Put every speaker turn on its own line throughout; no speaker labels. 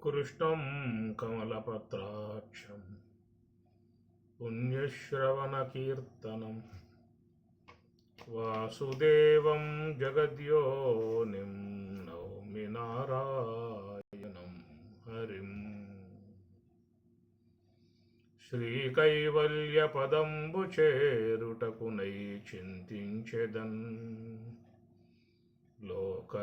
कृष्णं कमलपत्राक्षं पुण्यश्रवणकीर्तनं वासुदेवं जगद्योनिं नौमि नारायणं हरिम्। శ్రీకైవల్యపదంబు చేరుటకునై చింతించెదన్ లోకరక్షైకారంభకు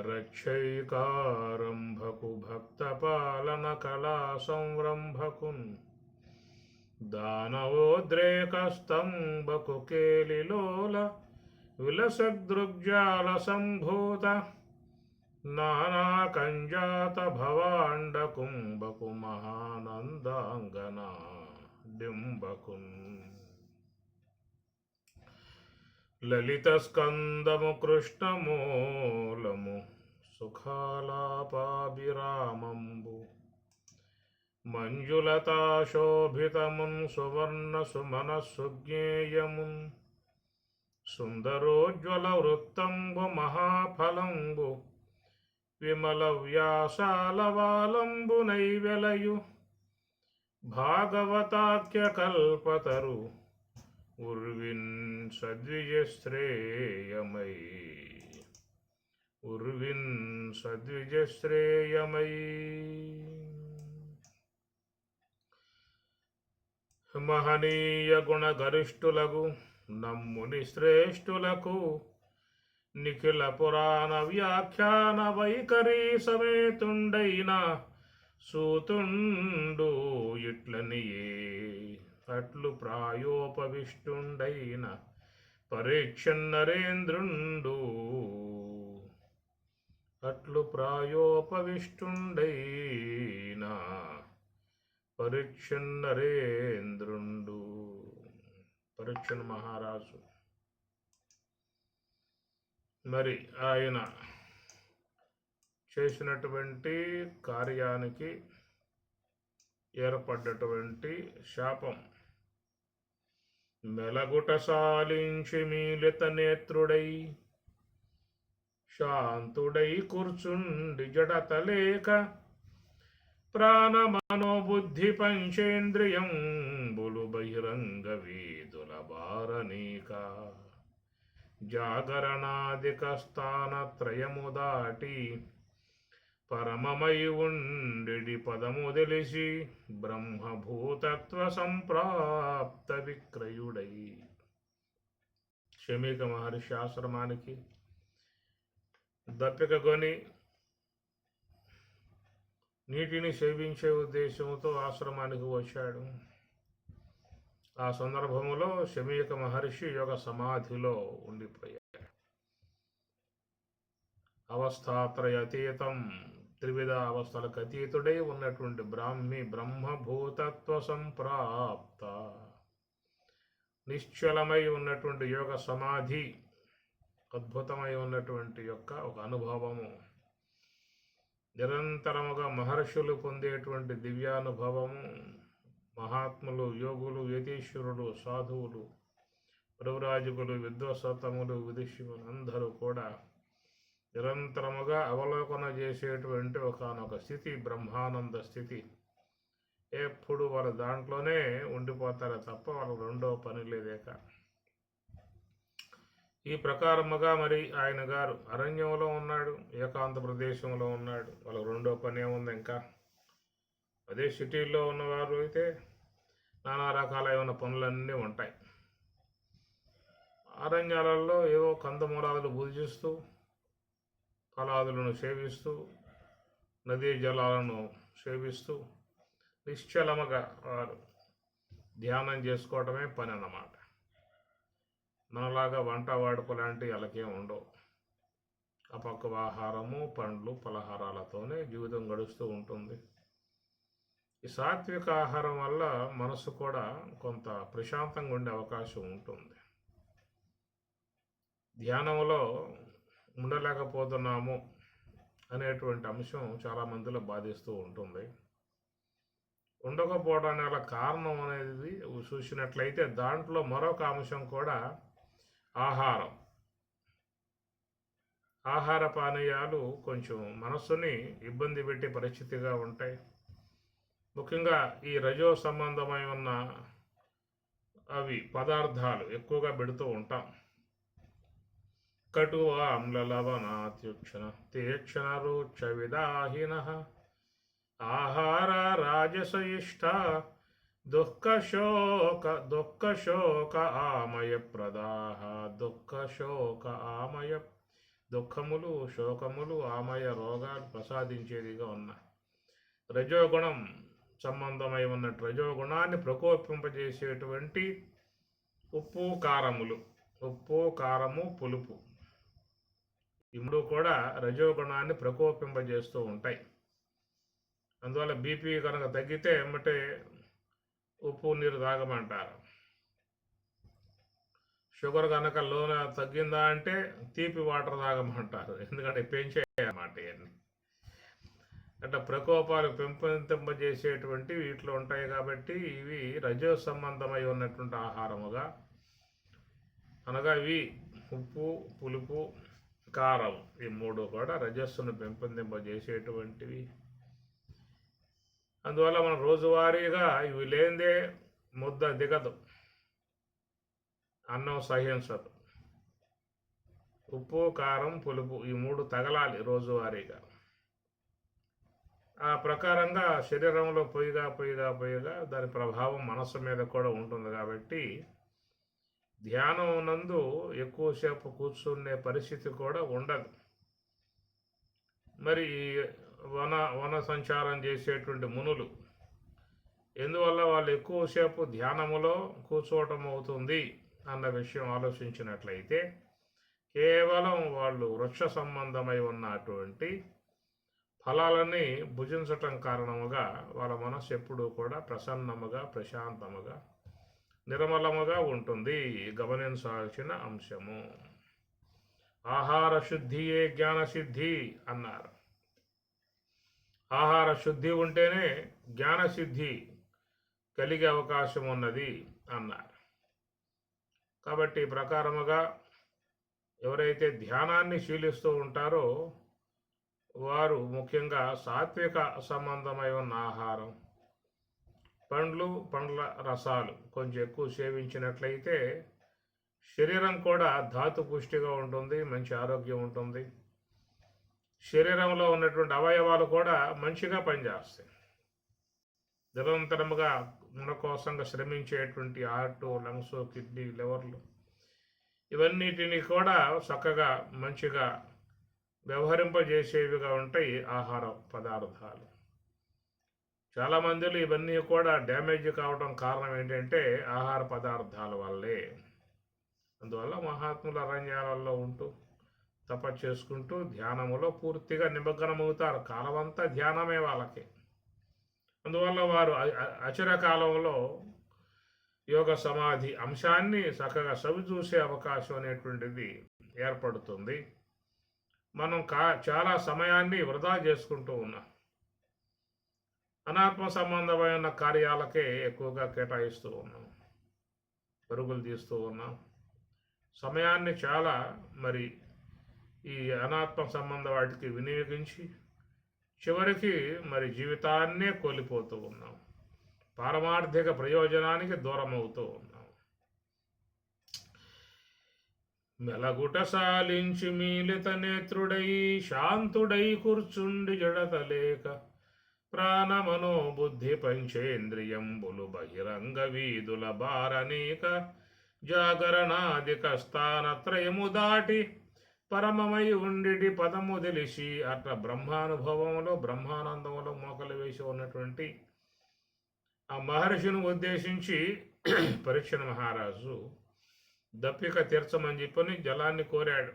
భక్తపాలన కళా సంరంభకున్ దానవోద్రేకస్తంభకు కేలిలోల విలసదృగ్జాల సంభూత నానాకంజాత భవాండ కుంభకు మహానందాంగనా డింబకున్ లలిత స్కందము కృష్ణమూలము సుఖాలాపాభిరామంబు మంజులతాశోభితమున్ సువర్ణ సుమనస్సుజ్ఞేయమున్ సుందరోజ్వల వృత్తంబు మహాఫలంబు విమల వ్యాసాలవాలంబు నైవెలయు భాగవతాఖ్య కల్పతరు ఉర్విన్ సద్విజశ్రేయమై ఉర్విన్ సద్విజశ్రేయమై మహనీయ గుణగరిష్ఠులకు నమ్ముని శ్రేష్ఠులకు నిఖిల పురాణ వ్యాఖ్యాన వైఖరి సమేతుండైన సూతుండు ఇట్లనియే అట్లు ప్రాయోపవిష్టుండైన పరీక్షన్నరేంద్రుండు అట్లు ప్రాయోపవిష్టుండైన పరీక్షన్నరేంద్రుండు పరీక్షణ మహారాజు. మరి ఆయన చేసినటువంటి కార్యానికి ఏర్పడ్డటువంటి శాపం, మెలగుట సాలించి మీలిత నేత్రుడై శాంతుడై కూర్చుండి జడతలేక ప్రాణమనోబుద్ధి పంచేంద్రియంబులు బహిరంగ వీధుల బారనీక జాగరణాదిక స్థానత్రయము దాటి పరమమై ఉండెడి పదము తెలిసి బ్రహ్మభూతత్వ సంప్రాప్త విక్రయుడై శమీక మహర్షి ఆశ్రమానికి దప్పిక కొని నీటిని సేవించే ఉద్దేశంతో ఆశ్రమానికి వచ్చాడు. ఆ సందర్భంలో శమీక మహర్షి యోగ సమాధిలో ఉండిపోయాడు. అవస్థాత్రయతీతం త్రివిధ అవస్థలకు అతీతుడై ఉన్నటువంటి బ్రహ్మభూతత్వ సంప్రాప్త నిశ్చలమై ఉన్నటువంటి యోగ సమాధి అద్భుతమై ఉన్నటువంటి యొక్క ఒక అనుభవము, నిరంతరముగా మహర్షులు పొందేటువంటి దివ్యానుభవము, మహాత్ములు, యోగులు, యతీశ్వరులు, సాధువులు, ప్రవ్రాజకులు, విద్వసతములు, విదుష్యులు అందరూ కూడా నిరంతరముగా అవలోకన చేసేటువంటి ఒకనొక స్థితి, బ్రహ్మానంద స్థితి. ఎప్పుడు వాళ్ళు దాంట్లోనే ఉండిపోతారు తప్ప వాళ్ళకు రెండో పని లేదేక. ఈ ప్రకారముగా మరి ఆయన గారు అరణ్యంలో ఉన్నాడు, ఏకాంత ప్రదేశంలో ఉన్నాడు. వాళ్ళకు రెండో పని ఏముంది ఇంకా? అదే సిటీల్లో ఉన్నవారు అయితే నానా రకాలైన పనులన్నీ ఉంటాయి. అరణ్యాలలో ఏవో కందమూలాదులు భుజిస్తూ, ఫలాదులను సేవిస్తూ, నదీ జలాలను సేవిస్తూ నిశ్చలముగా వారు ధ్యానం చేసుకోవటమే పని అన్నమాట. మనలాగా వంట వాడుపు లాంటివి అలాగే ఉండవు. అపక్వ ఆహారము, పండ్లు, పలహారాలతోనే జీవితం గడుస్తూ ఉంటుంది. ఈ సాత్విక ఆహారం వల్ల మనసు కూడా కొంత ప్రశాంతంగా ఉండే అవకాశం ఉంటుంది. ధ్యానంలో ఉండలేకపోతున్నాము అనేటువంటి అంశం చాలామందిలో బాధిస్తూ ఉంటుంది. ఉండకపోవడానికి గల కారణం అనేది చూసినట్లయితే దాంట్లో మరొక అంశం కూడా ఆహారం. ఆహార పానీయాలు కొంచెం మనస్సుని ఇబ్బంది పెట్టే పరిస్థితిగా ఉంటాయి. ముఖ్యంగా ఈ రజో సంబంధమై ఉన్న అవి పదార్థాలు ఎక్కువగా పెడుతూ ఉంటాం. కటు ఆమ్ల లవణాత్యుక్షణ తీక్షణ రుచ విదాహిన ఆహార రాజసయిష్ట దుఃఖశోక ఆమయ ప్రదాహ దుఃఖశోక ఆమయ దుఃఖములు శోకములు ఆమయ రోగాలు ప్రసాదించేదిగా ఉన్నాయి. రజోగుణం సంబంధమై ఉన్నట్టు రజోగుణాన్ని ప్రకోపింపజేసేటువంటి ఉప్పు కారము పులుపు ఈ మూడు కూడా రజోగుణాన్ని ప్రకోపింపజేస్తూ ఉంటాయి. అందువల్ల బీపీ కనుక తగ్గితే ఎమ్మటే ఉప్పు నీరు తాగమంటారు. షుగర్ కనుక లోన తగ్గిందా అంటే తీపి వాటర్ తాగమంటారు. ఎందుకంటే పెంచే అన్నమాట ఇవన్నీ. అట్లా ప్రకోపాలు పెంపొందింపజేసేటువంటి వీటిలో ఉంటాయి కాబట్టి ఇవి రజో సంబంధమై ఉన్నటువంటి ఆహారముగా, అనగా ఇవి ఉప్పు పులుపు కారం ఈ మూడు కూడా రజస్సును పెంపొందింపజేసేటువంటివి. అందువల్ల మనం రోజువారీగా ఇవి లేనిదే ముద్ద దిగదు, అన్నం సహించదు. ఉప్పు కారం పులుపు ఈ మూడు తగలాలి రోజువారీగా. ఆ ప్రకారంగా శరీరంలో పొయ్యిగా దాని ప్రభావం మనస్సు మీద కూడా ఉంటుంది. కాబట్టి ధ్యానం నందు ఎక్కువసేపు కూర్చునే పరిస్థితి కూడా ఉండదు. మరి వన సంచారం చేసేటువంటి మునులు ఎందువల్ల వాళ్ళు ఎక్కువసేపు ధ్యానములో కూర్చోవటం అవుతుంది అన్న విషయం ఆలోచించినట్లయితే, కేవలం వాళ్ళు వృక్ష సంబంధమై ఉన్నటువంటి ఫలాలని భుజించటం కారణముగా వాళ్ళ మనసు ఎప్పుడూ కూడా ప్రసన్నముగా ప్రశాంతముగా నిర్మలముగా ఉంటుంది. గమనించాల్సిన అంశము. ఆహార శుద్ధియే జ్ఞానసిద్ధి అన్నారు. ఆహార శుద్ధి ఉంటేనే జ్ఞానసిద్ధి కలిగే అవకాశం ఉన్నది అన్నారు. కాబట్టి ప్రకారముగా ఎవరైతే ధ్యానాన్ని శీలిస్తూ ఉంటారో వారు ముఖ్యంగా సాత్విక సంబంధమై ఉన్న ఆహారం, పండ్ల రసాలు కొంచెం ఎక్కువ సేవించినట్లయితే శరీరం కూడా ధాతు పుష్టిగా ఉంటుంది, మంచి ఆరోగ్యం ఉంటుంది. శరీరంలో ఉన్నటువంటి అవయవాలు కూడా మంచిగా పనిచేస్తాయి. నిరంతరముగా మన కోసంగా శ్రమించేటువంటి హార్ట్, లంగ్స్, కిడ్నీ, లివర్లు ఇవన్నిటిని కూడా చక్కగా మంచిగా వ్యవహరింపజేసేవిగా ఉంటాయి ఆహార పదార్థాలు. చాలామందిలో ఇవన్నీ కూడా డ్యామేజ్ కావడం కారణం ఏంటంటే ఆహార పదార్థాల వల్లే. అందువల్ల మహాత్ముల అరణ్యాలలో ఉంటూ తపస్సు చేసుకుంటూ ధ్యానములో పూర్తిగా నిమగ్నమవుతారు. కాలమంతా ధ్యానమే వాళ్ళకి. అందువల్ల వారు అచిర కాలంలో యోగ సమాధి అంశాన్ని చక్కగా సవిచూసే అవకాశం అనేటువంటిది ఏర్పడుతుంది. మనం చాలా సమయాన్ని వృధా చేసుకుంటూ ఉన్నాం. అనాత్మ సంబంధమైన కార్యాలకే ఎక్కువగా కేటాయిస్తూ ఉన్నాం, పరుగులు తీస్తూ ఉన్నాం. సమయాన్ని చాలా ఈ అనాత్మ సంబంధ వాటికి వినియోగించి చివరికి జీవితాన్నే కోల్పోతూ ఉన్నాం. పారమార్థిక ప్రయోజనానికి దూరం అవుతూ ఉన్నాం. మెలగుట సాలించి మీలిత నేత్రుడై శాంతుడై కూర్చుండి జడతలేక ప్రాణమనో బుద్ధి పంచేంద్రియంబులు బహిరంగ వీధుల బారనీక జాగరణాదిక స్థానత్రయము దాటి పరమమై ఉండిటి పదము తెలిసి అట్లా బ్రహ్మానుభవంలో బ్రహ్మానందంలో మోకలు వేసి ఉన్నటువంటి ఆ మహర్షిని ఉద్దేశించి పరీక్షణ మహారాజు దప్పిక తీర్చమని చెప్పని జలాన్ని కోరాడు.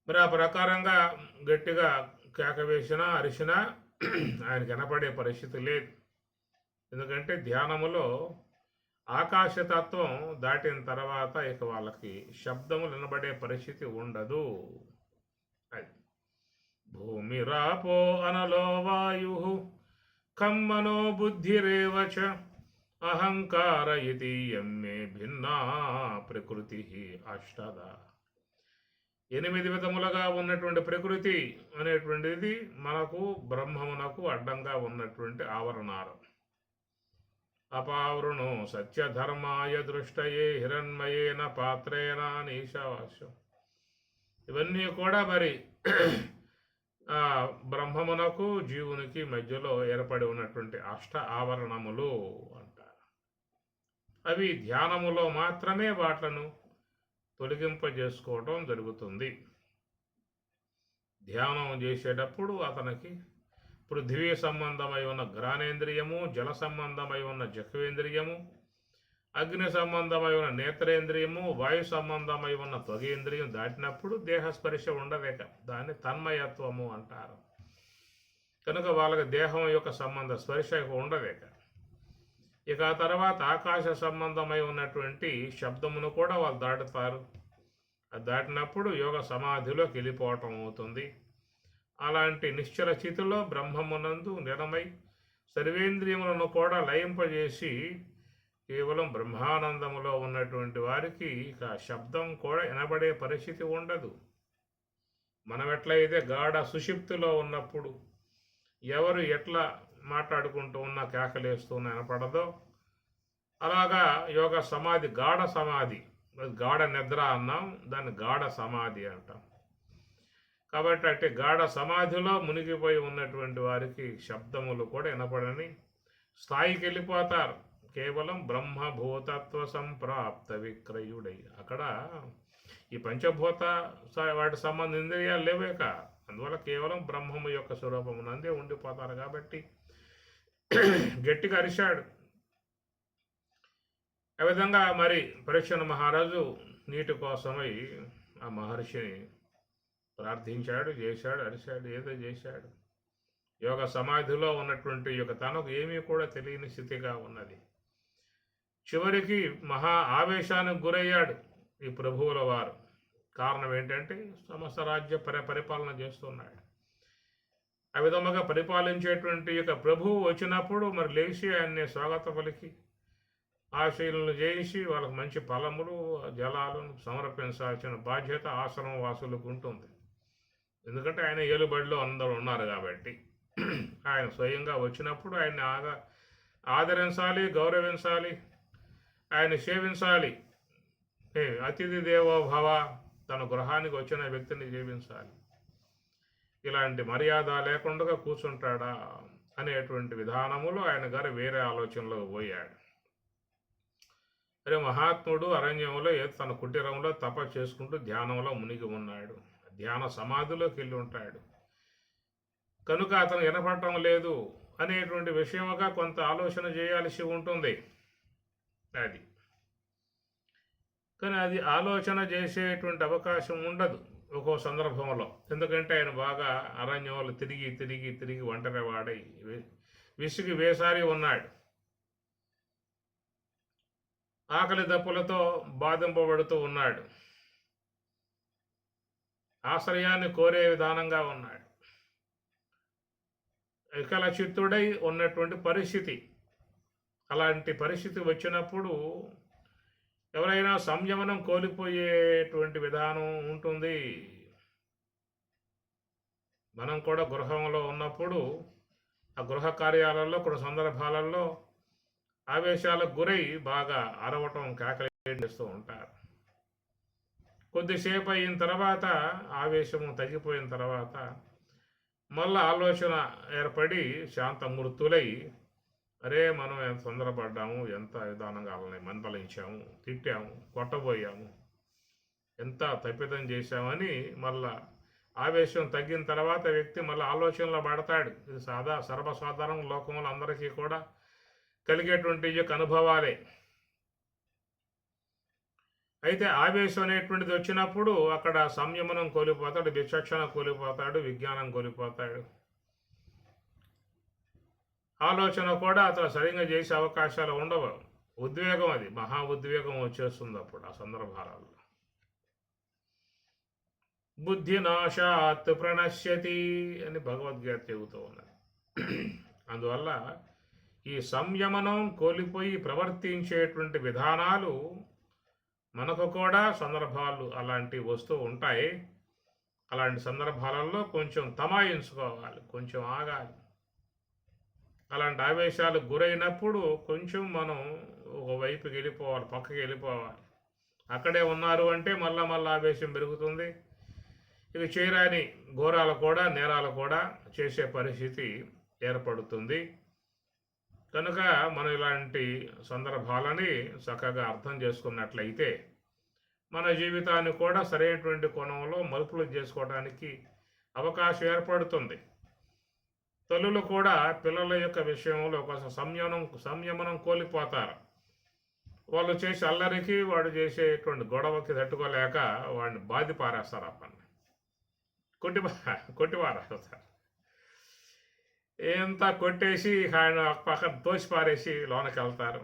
ఆ ప్రకారంగా గట్టిగా కేక వేసినా అరిసినా ఆయన కనపడే పరిస్థితి లేదు. ఎందుకంటే ధ్యానములో ఆకాశతత్వం దాటిన తర్వాత ఇక వాళ్ళకి శబ్దము వినబడే పరిస్థితి ఉండదు. అది భూమి రాపో అనలో వాయు కమ్మనో బుద్ధిరేవచ అహంకార ఇది ఎమ్మే భిన్నా ప్రకృతి అష్టద. 8 విధములుగా ఉన్నటువంటి ప్రకృతి అనేటువంటిది మనకు బ్రహ్మమునకు అడ్డంగా ఉన్నటువంటి ఆవరణాలు. అపావృణు సత్యధర్మాయ దృష్టయే హిరణ్మయేన పాత్రేన ఈశావాస్యం. ఇవన్నీ కూడా మరి బ్రహ్మమునకు జీవునికి మధ్యలో ఏర్పడి ఉన్నటువంటి అష్ట ఆవరణములు అంటారు. అవి ధ్యానములో మాత్రమే వాట్లను తొలగింపజేసుకోవటం జరుగుతుంది. ధ్యానం చేసేటప్పుడు అతనికి పృథ్వీ సంబంధమై ఉన్న ఘ్రాణేంద్రియము, జల సంబంధమై ఉన్న జహ్వేంద్రియము, అగ్ని సంబంధమై ఉన్న నేత్రేంద్రియము, వాయు సంబంధమై ఉన్న త్వగేంద్రియం దాటినప్పుడు దేహస్పర్శ ఉండలేక దాన్ని తన్మయత్వము అంటారు. కనుక వాళ్ళకి దేహం యొక్క సంబంధ స్పర్శ ఉండలేక ఇక ఆ తర్వాత ఆకాశ సంబంధమై ఉన్నటువంటి శబ్దమును కూడా వాళ్ళు దాటుతారు. అది దాటినప్పుడు యోగ సమాధిలోకి వెళ్ళిపోవటం అవుతుంది. అలాంటి నిశ్చల స్థితిలో బ్రహ్మమునందు నిరమై సర్వేంద్రియములను కూడా లయింపజేసి కేవలం బ్రహ్మానందములో ఉన్నటువంటి వారికి ఇక శబ్దం కూడా వినబడే పరిస్థితి ఉండదు. మనం ఎట్లయితే గాఢ సుషిప్తిలో ఉన్నప్పుడు ఎవరు ఎట్లా మాట్లాడుకుంటూ ఉన్నా కేకలేస్తూ వినపడదో, అలాగా యోగ సమాధి గాఢ సమాధి, గాఢ నిద్ర అన్నాం, దాన్ని గాఢ సమాధి అంటాం. కాబట్టి అంటే గాఢ సమాధిలో మునిగిపోయి ఉన్నటువంటి వారికి శబ్దములు కూడా వినపడని స్థాయికి వెళ్ళిపోతారు. కేవలం బ్రహ్మభూతత్వ సంప్రాప్త విక్రయుడై అక్కడ ఈ పంచభూత వాటి సంబంధ ఇంద్రియాలు లేవేక, అందువల్ల కేవలం బ్రహ్మము యొక్క స్వరూపమునందే ఉండిపోతారు. కాబట్టి గట్టిగా అరిశాడు. ఆ విధంగా మరి పరీక్షణ మహారాజు నీటి కోసమై ఆ మహర్షిని ప్రార్థించాడు, చేశాడు, అరిశాడు, ఏదో చేశాడు. యోగ సమాధిలో ఉన్నటువంటి యొక్క తనకు ఏమీ కూడా తెలియని స్థితిగా ఉన్నది. చివరికి మహా ఆవేశానికి గురయ్యాడు ఈ ప్రభువుల వారు. కారణం ఏంటంటే సమస్త రాజ్య పరిపాలన చేస్తున్నాడు. ఆ విధముగా పరిపాలించేటువంటి యొక్క ప్రభువు వచ్చినప్పుడు మరి లేచి ఆయన్ని స్వాగత పలికి ఆశీలను చేసి వాళ్ళకు మంచి ఫలములు జలాలను సమర్పించాల్సిన బాధ్యత ఆశ్రమ వాసులకు ఉంటుంది. ఎందుకంటే ఆయన ఏలుబడిలో అందరూ ఉన్నారు కాబట్టి ఆయన స్వయంగా వచ్చినప్పుడు ఆయన్ని ఆదరించాలి, గౌరవించాలి, ఆయన సేవించాలి. అతిథి దేవో భవ, తన గృహానికి వచ్చిన వ్యక్తిని సేవించాలి. ఇలాంటి మర్యాద లేకుండా కూర్చుంటాడా అనేటువంటి విధానములో ఆయన గారు వేరే ఆలోచనలో పోయాడు. అరే మహాత్ముడు అరణ్యంలో తన కుటీరంలో తప చేసుకుంటూ ధ్యానంలో మునిగి ఉన్నాడు. ధ్యాన సమాధిలోకి వెళ్ళి ఉంటాడు కనుక అతను వినపడటం లేదు అనేటువంటి విషయముగా కొంత ఆలోచన చేయాల్సి ఉంటుంది. అది కానీ అది ఆలోచన చేసేటువంటి అవకాశం ఉండదు ఒక్కో సందర్భంలో. ఎందుకంటే ఆయన బాగా అరణ్యంలో తిరిగి తిరిగి తిరిగి ఒంటరి వాడై విసిగి వేసారి ఉన్నాడు. ఆకలి దప్పులతో బాధింపబడుతూ ఉన్నాడు. ఆశ్రయాన్ని కోరే విధానంగా ఉన్నాడు. వికల చిత్తుడై ఉన్నటువంటి పరిస్థితి. అలాంటి పరిస్థితి వచ్చినప్పుడు ఎవరైనా సంయమనం కోల్పోయేటువంటి విధానం ఉంటుంది. మనం కూడా గృహంలో ఉన్నప్పుడు ఆ గృహ కార్యాలలో కొన్ని సందర్భాలలో ఆవేశాలకు గురై బాగా అరవటం కేకలు చేస్తూ ఉంటారు. కొద్దిసేపు అయిన తర్వాత ఆవేశము తగ్గిపోయిన తర్వాత మళ్ళీ ఆలోచన ఏర్పడి శాంతమూర్తులై అరే మనం ఎంత తొందరపడ్డాము, ఎంత విధానంగా వాళ్ళని మందలించాము, తిట్టాము, కొట్టబోయాము, ఎంత తప్పిదం చేశామని మళ్ళా ఆవేశం తగ్గిన తర్వాత వ్యక్తి మళ్ళీ ఆలోచనలో పడతాడు. ఇది సర్వసాధారణ లోకంలో అందరికీ కూడా కలిగేటువంటి యొక్క అనుభవాలే. అయితే ఆవేశం అనేటువంటిది వచ్చినప్పుడు అక్కడ సంయమనం కోల్పోతాడు, విచక్షణ కోల్పోతాడు, విజ్ఞానం కోల్పోతాడు. ఆలోచన కూడా అతను సరిగ్గా చేసే అవకాశాలు ఉండవు. ఉద్వేగం, అది మహా ఉద్వేగం వచ్చేస్తుంది అప్పుడు ఆ సందర్భాలలో. బుద్ధి నాశాత్ ప్రణశ్యతి అని భగవద్గీత చెబుతూ ఉన్నది. అందువల్ల ఈ సంయమనం కోల్పోయి ప్రవర్తించేటువంటి విధానాలు మనకు కూడా సందర్భాలు అలాంటివి వస్తూ ఉంటాయి. అలాంటి సందర్భాలలో కొంచెం తమాయించుకోవాలి, కొంచెం ఆగాలి. అలాంటి ఆవేశాలకు గురైనప్పుడు కొంచెం మనం ఒకవైపుకి వెళ్ళిపోవాలి, పక్కకి వెళ్ళిపోవాలి. అక్కడే ఉన్నారు అంటే మళ్ళా ఆవేశం పెరుగుతుంది. ఇక చేయరాని ఘోరాలు కూడా, నేరాలు కూడా చేసే పరిస్థితి ఏర్పడుతుంది. కనుక మనం ఇలాంటి సందర్భాలని చక్కగా అర్థం చేసుకున్నట్లయితే మన జీవితాన్ని కూడా సరైనటువంటి కోణంలో మలుపులు చేసుకోవడానికి అవకాశం ఏర్పడుతుంది. తల్లులు కూడా పిల్లల యొక్క విషయంలో ఒక సంయమనం కోల్పోతారు. వాళ్ళు చేసే అల్లరికి, వాడు చేసేటువంటి గొడవకి తట్టుకోలేక వాడిని బాధి పారేస్తారు, ఆ పని కొట్టి పారేస్తారు. ఎంత కొట్టేసి ఆయన పక్కన తోసి పారేసి లోనకి వెళ్తారు.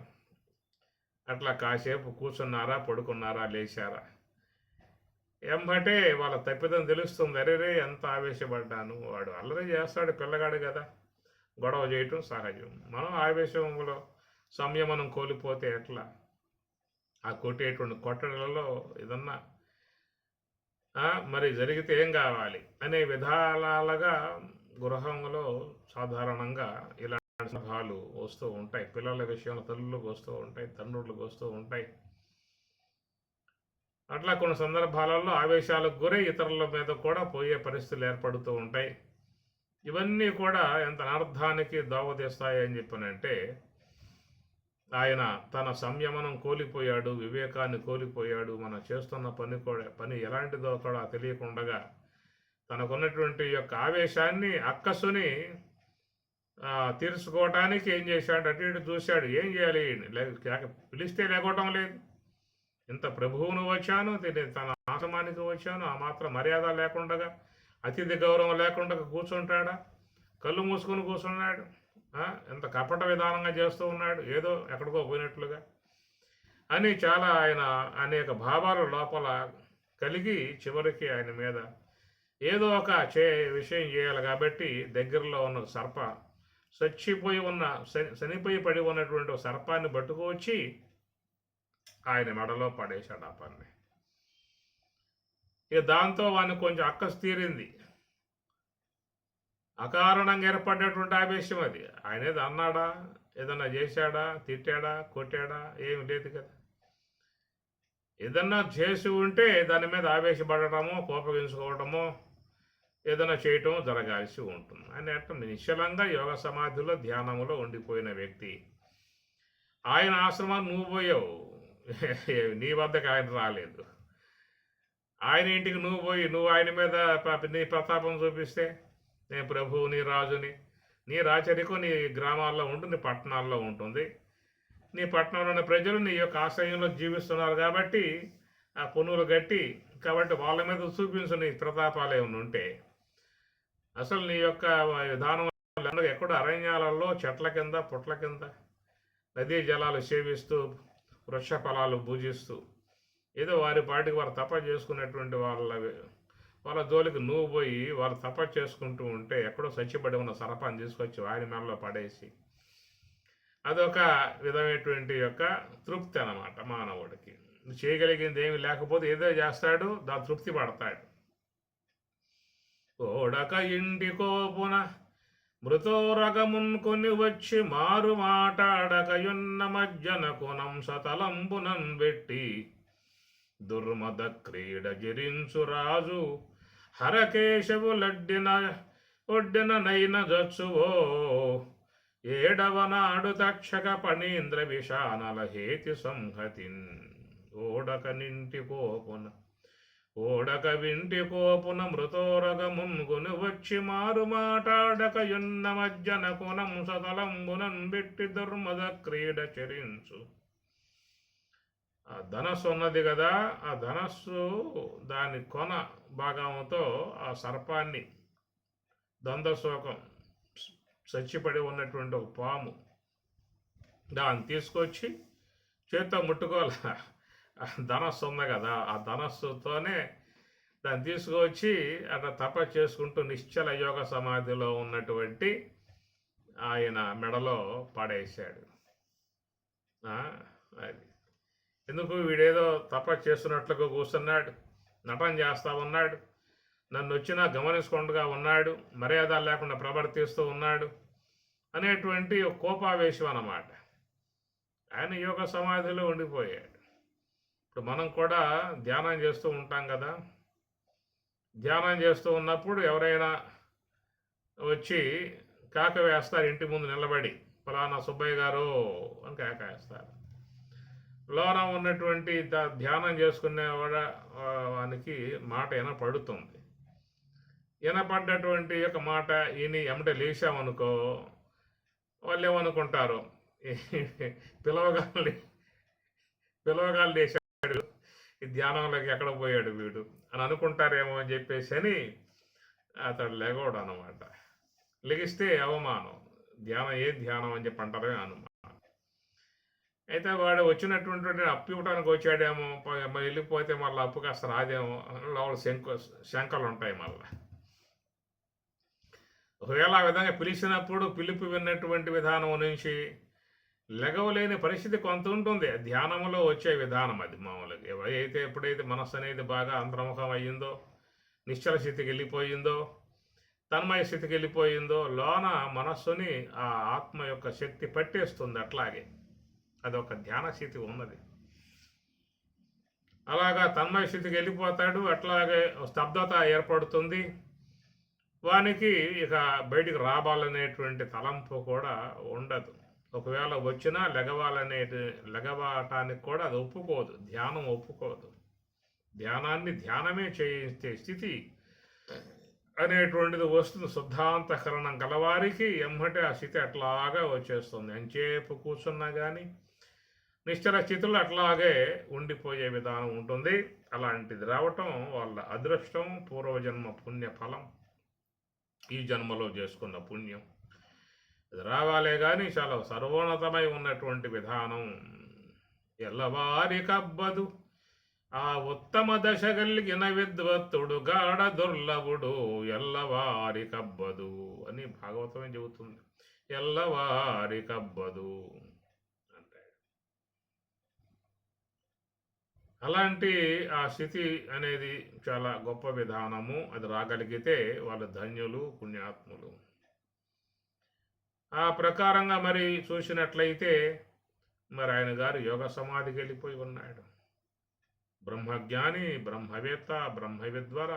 అట్లా కాసేపు కూర్చున్నారా, పడుకున్నారా, లేచారా, ఎంబటే వాళ్ళ తప్పిదం తెలుస్తుంది. అరేరే ఎంత ఆవేశపడ్డాను, వాడు అల్లరి చేస్తాడు, పిల్లగాడు కదా, గొడవ చేయటం సహజం. మనం ఆవేశంలో సంయమనం కోల్పోతే ఎట్లా? ఆ కొట్టేటువంటి కొట్టడలలో ఏదన్నా మరి జరిగితే ఏం కావాలి అనే విధాలుగా గృహంలో సాధారణంగా ఇలాంటి సందర్భాలు వస్తూ ఉంటాయి. పిల్లల విషయంలో తల్లులకు వస్తూ ఉంటాయి, తండ్రులకు వస్తూ ఉంటాయి. అట్లా కొన్ని సందర్భాలలో ఆవేశాలకు గురై ఇతరుల మీద కూడా పోయే పరిస్థితులు ఏర్పడుతూ ఉంటాయి. ఇవన్నీ కూడా ఎంత అనర్థానికి దోవతీస్తాయని చెప్పానంటే, ఆయన తన సంయమనం కోల్పోయాడు, వివేకాన్ని కోల్పోయాడు. మనం చేస్తున్న పని ఎలాంటిదో కూడా తెలియకుండా తనకున్నటువంటి యొక్క ఆవేశాన్ని, అక్కసుని తీర్చుకోవటానికి ఏం చేశాడు? అటు ఇటు చూశాడు. ఏం చేయాలి? పిలిస్తే లేకోవటం లేదు. ఇంత ప్రభువును వచ్చాను, తన ఆశ్రమానికి వచ్చాను, ఆ మాత్రం మర్యాద లేకుండా, అతిథి గౌరవం లేకుండా కూర్చుంటాడా? కళ్ళు మూసుకొని కూర్చున్నాడు. ఎంత కపట విధానంగా చేస్తూ ఉన్నాడు, ఏదో ఎక్కడికో పోయినట్లుగా అని చాలా ఆయన అనేక భావాలు లోపల కలిగి చివరికి ఆయన మీద ఏదో ఒక విషయం చేయాలి కాబట్టి దగ్గరలో ఉన్న చనిపోయి పడి ఉన్నటువంటి సర్పాన్ని పట్టుకొచ్చి ఆయన మెడలో పడేశాడు ఆ పని. ఇక దాంతో వాడిని కొంచెం అక్కసు తీరింది. అకారణంగా ఏర్పడినటువంటి ఆవేశం అది. ఆయన ఏదో అన్నాడా, ఏదన్నా చేశాడా, తిట్టాడా, కొట్టాడా? ఏమి లేదు కదా. ఏదన్నా చేసి ఉంటే దాని మీద ఆవేశపడటమో, కోపగించుకోవటమో, ఏదైనా చేయటం జరగాల్సి ఉంటుంది. ఆయన అంటే నిశ్చలంగా యోగ సమాధిలో, ధ్యానంలో ఉండిపోయిన వ్యక్తి. ఆయన ఆశ్రమాన్ని నువ్వు పోయావు, నీ వద్దకు ఆయన రాలేదు. ఆయన ఇంటికి నువ్వు పోయి ఆయన మీద నీ ప్రతాపం చూపిస్తే, నేను ప్రభువు, నీ రాజుని, నీ రాచరికం నీ గ్రామాల్లో ఉంటుంది, పట్టణాల్లో ఉంటుంది. నీ పట్టణంలోని ప్రజలు నీ యొక్క ఆశ్రయంలో జీవిస్తున్నారు కాబట్టి ఆ పునులు గట్టి కాబట్టి వాళ్ళ మీద చూపించు నీ ప్రతాపాలు ఏమైనా ఉంటే. అసలు నీ యొక్క విధానం ఎక్కడ అరణ్యాలలో చెట్ల కింద, పుట్ల కింద, నదీ జలాలు సేవిస్తూ, వృక్ష ఫలాలు భుజిస్తూ, ఏదో వారి పాటికి వారు తప చేసుకునేటువంటి వాళ్ళ జోలికి నువ్వు పోయి వాళ్ళు తప చేసుకుంటూ ఉంటే ఎక్కడో చచ్చిపడి ఉన్న సర్పాన్ని తీసుకొచ్చి ఆయన మెడలో పడేసి, అదొక విధమైనటువంటి యొక్క తృప్తి అన్నమాట మానవుడికి. చేయగలిగింది ఏమి లేకపోతే ఏదో చేస్తాడు, దాని తృప్తి పడతాడు. ఓడక ఇంటికోపున మృతోరగమున్ కొని వచ్చి మారు మాటాడకయున్న మజ్జన కొనం సతలంబునన్ పెట్టి దుర్మద క్రీడ జరించు రాజు హరకేశవులడ్డిన ఒడ్డిన నైన జచ్చువో ఏడవనాడు తక్షక పణీంద్ర విషానల హేతి సంహతిన్ ఓడక వింటి కోపున మృతోరగమున్గును వచ్చి మారు మాటాడకయున్న మజ్జన కొనం సతలంబునన్ పెట్టి దుర్మద క్రీడ చరించు. ఆ ధనస్సు ఉన్నది కదా, ఆ ధనస్సు దాని కొన భాగంతో ఆ సర్పాన్ని, దందశోకం చచ్చిపడి ఉన్నటువంటి ఒక పాము, దాన్ని తీసుకొచ్చి చేత్తో ముట్టుకోవాలి. ధనస్సు ఉంది కదా, ఆ ధనస్సుతోనే దాన్ని తీసుకొచ్చి అట్లా తప చేసుకుంటూ నిశ్చల యోగ సమాధిలో ఉన్నటువంటి ఆయన మెడలో పడేశాడు. అది ఎందుకు? వీడేదో తప చేస్తున్నట్లుగా కూర్చున్నాడు, నటన చేస్తూ ఉన్నాడు. నన్ను వచ్చినా గమనించకుండా ఉన్నాడు, మర్యాద లేకుండా ప్రవర్తిస్తూ ఉన్నాడు అనేటువంటి ఒక కోపావేశం అన్నమాట. ఆయన యోగ సమాధిలో ఉండిపోయాడు. ఇప్పుడు మనం కూడా ధ్యానం చేస్తూ ఉంటాం కదా. ధ్యానం చేస్తూ ఉన్నప్పుడు ఎవరైనా వచ్చి కేక వేస్తారు, ఇంటి ముందు నిలబడి, ఫలానా సుబ్బయ్య గారు అని కేక వేస్తారు. లోన ఉన్నటువంటి ధ్యానం చేసుకునే వానికి మాట వినపడుతుంది. వినపడ్డటువంటి యొక్క మాట ఈయన ఎమ్మట లేచామనుకో, వాళ్ళు ఏమనుకుంటారు, పిలవగాలి పిలవగాలు లేచాడు, ఈ ధ్యానంలోకి ఎక్కడ పోయాడు వీడు అని అనుకుంటారేమో అని చెప్పేసి అని అతడు లేగోడు అనమాట. లెగిస్తే అవమానం, ధ్యానం అని చెప్పి అంటారే అనుమానం. అయితే వాడు వచ్చినటువంటి అప్పు ఇవ్వడానికి వచ్చాడేమో, వెళ్ళిపోతే మళ్ళీ అప్పు కాస్త రాదేమో, లోపల శంకలు ఉంటాయి మళ్ళీ. ఒకవేళ ఆ విధంగా పిలిచినప్పుడు పిలుపు విన్నటువంటి విధానం నుంచి లెగవలేని పరిస్థితి కొంత ఉంటుంది. ధ్యానంలో వచ్చే విధానం అది మామూలుగా. ఎప్పుడైతే మనస్సు అనేది బాగా అంతర్ముఖం అయ్యిందో, నిశ్చల స్థితికి వెళ్ళిపోయిందో, తన్మయ స్థితికి వెళ్ళిపోయిందో, లోన మనస్సుని ఆ ఆత్మ యొక్క శక్తి పట్టేస్తుంది. అట్లాగే అదొక ధ్యాన స్థితి ఉన్నది. అలాగా తన్మయ స్థితికి వెళ్ళిపోతాడు. అట్లాగే స్తబ్దత ఏర్పడుతుంది. వానికి ఇక బయటికి రావాలనేటువంటి తలంపు కూడా ఉండదు. ఒకవేళ వచ్చినా లెగవటానికి కూడా అది ఒప్పుకోదు, ధ్యానం ఒప్పుకోదు. ధ్యానాన్ని ధ్యానమే చేయించే స్థితి అనేటువంటిది వస్తుంది. శుద్ధాంతఃకరణం గలవారికి ఎమ్మటే ఆ స్థితి అట్లాగా వచ్చేస్తుంది. ఎంచేపు కూర్చున్నా కానీ నిశ్చల స్థితిలో అట్లాగే ఉండిపోయే విధానం ఉంటుంది. అలాంటిది రావటం వాళ్ళ అదృష్టం, పూర్వజన్మ పుణ్యఫలం, ఈ జన్మలో చేసుకున్న పుణ్యం. అది రావాలే కానీ చాలా సర్వోన్నతమై ఉన్నటువంటి విధానం. ఎల్లవారి కబ్బదు ఆ ఉత్తమ దశ కలిగిన విద్వత్తుడు గాఢ దుర్లభుడు, ఎల్లవారి కబ్బదు అని భాగవతమే చెబుతుంది. ఎల్లవారి కబ్బదు అంటే అలాంటి ఆ స్థితి అనేది చాలా గొప్ప విధానము. అది రాగలిగితే వాళ్ళు ధన్యులు, పుణ్యాత్ములు. ఆ ప్రకారంగా మరి చూసినట్లయితే మరి ఆయన గారు యోగ సమాధికి వెళ్ళిపోయి ఉన్నాడు. బ్రహ్మజ్ఞాని, బ్రహ్మవేత్త, బ్రహ్మవిద్వర.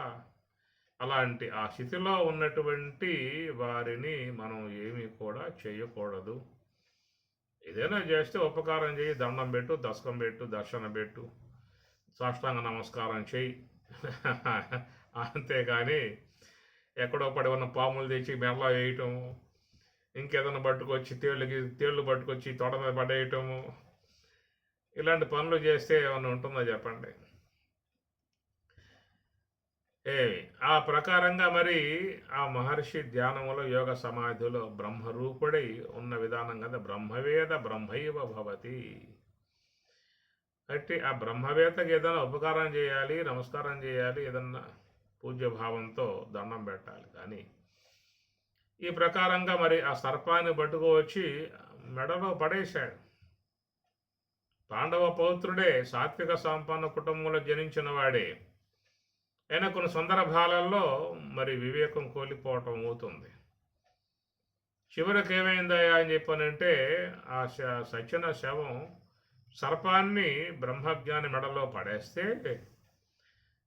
అలాంటి ఆ స్థితిలో ఉన్నటువంటి వారిని మనం ఏమీ కూడా చేయకూడదు. ఏదైనా చేస్తే ఉపకారం చేయి, దండం పెట్టు, దశకం పెట్టు, దర్శనం పెట్టు, సాష్టాంగ నమస్కారం చేయి. అంతేగాని ఎక్కడో పడి ఉన్న పాములు తెచ్చి మెడలో వేయటము, ఇంకేదైనా పట్టుకొచ్చి తేళ్ళు పట్టుకొచ్చి తోట మీద పడేయటము, ఇలాంటి పనులు చేస్తే ఏమైనా ఉంటుందో చెప్పండి. ఆ ప్రకారంగా మరి ఆ మహర్షి ధ్యానంలో యోగ సమాధిలో బ్రహ్మరూపుడై ఉన్న విధానం కదా. బ్రహ్మవేద బ్రహ్మైవ భవతి. అంటే ఆ బ్రహ్మవేత్తకి ఏదైనా ఉపకారం చేయాలి, నమస్కారం చేయాలి, ఏదన్నా పూజ్యభావంతో దండం పెట్టాలి. కానీ ఈ ప్రకారంగా మరి ఆ సర్పాన్ని పట్టుకోవచ్చి మెడలో పడేశాడు. పాండవ పౌత్రుడే, సాత్విక సంపన్న కుటుంబంలో జనించిన వాడే. అయినా కొన్ని సందర్భాలలో మరి వివేకం కోల్పోవటం అవుతుంది. చివరికి ఏమైందయ్యా అని చెప్పానంటే ఆ సచిన శవం సర్పాన్ని బ్రహ్మజ్ఞాని మెడలో పడేస్తే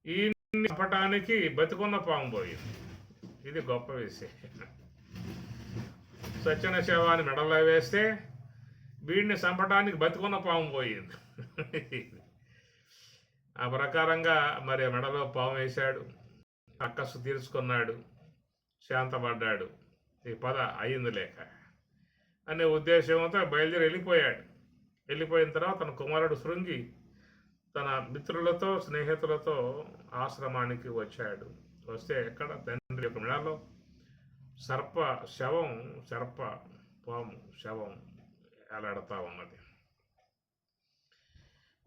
ఈ చంపటానికి బతికున్న పాము పోయింది. ఇది గొప్ప విషయం. సచిన శవాన్ని మెడలో వేస్తే వీడిని చంపటానికి బతికున్న పాము పోయింది. ఆ ప్రకారంగా మరి మెడలో పాము వేశాడు, అక్కసు తీర్చుకున్నాడు, శాంతపడ్డాడు. ఈ పద అయింది లేక అనే ఉద్దేశంతో బయలుదేరి వెళ్ళిపోయాడు. వెళ్ళిపోయిన తర్వాత తన కుమారుడు శృంగి తన మిత్రులతో, స్నేహితులతో ఆశ్రమానికి వచ్చాడు. వస్తే ఎక్కడ తండ్రి యొక్క మెడలో సర్ప పాము శవం ఎలాడుతూ ఉన్నది.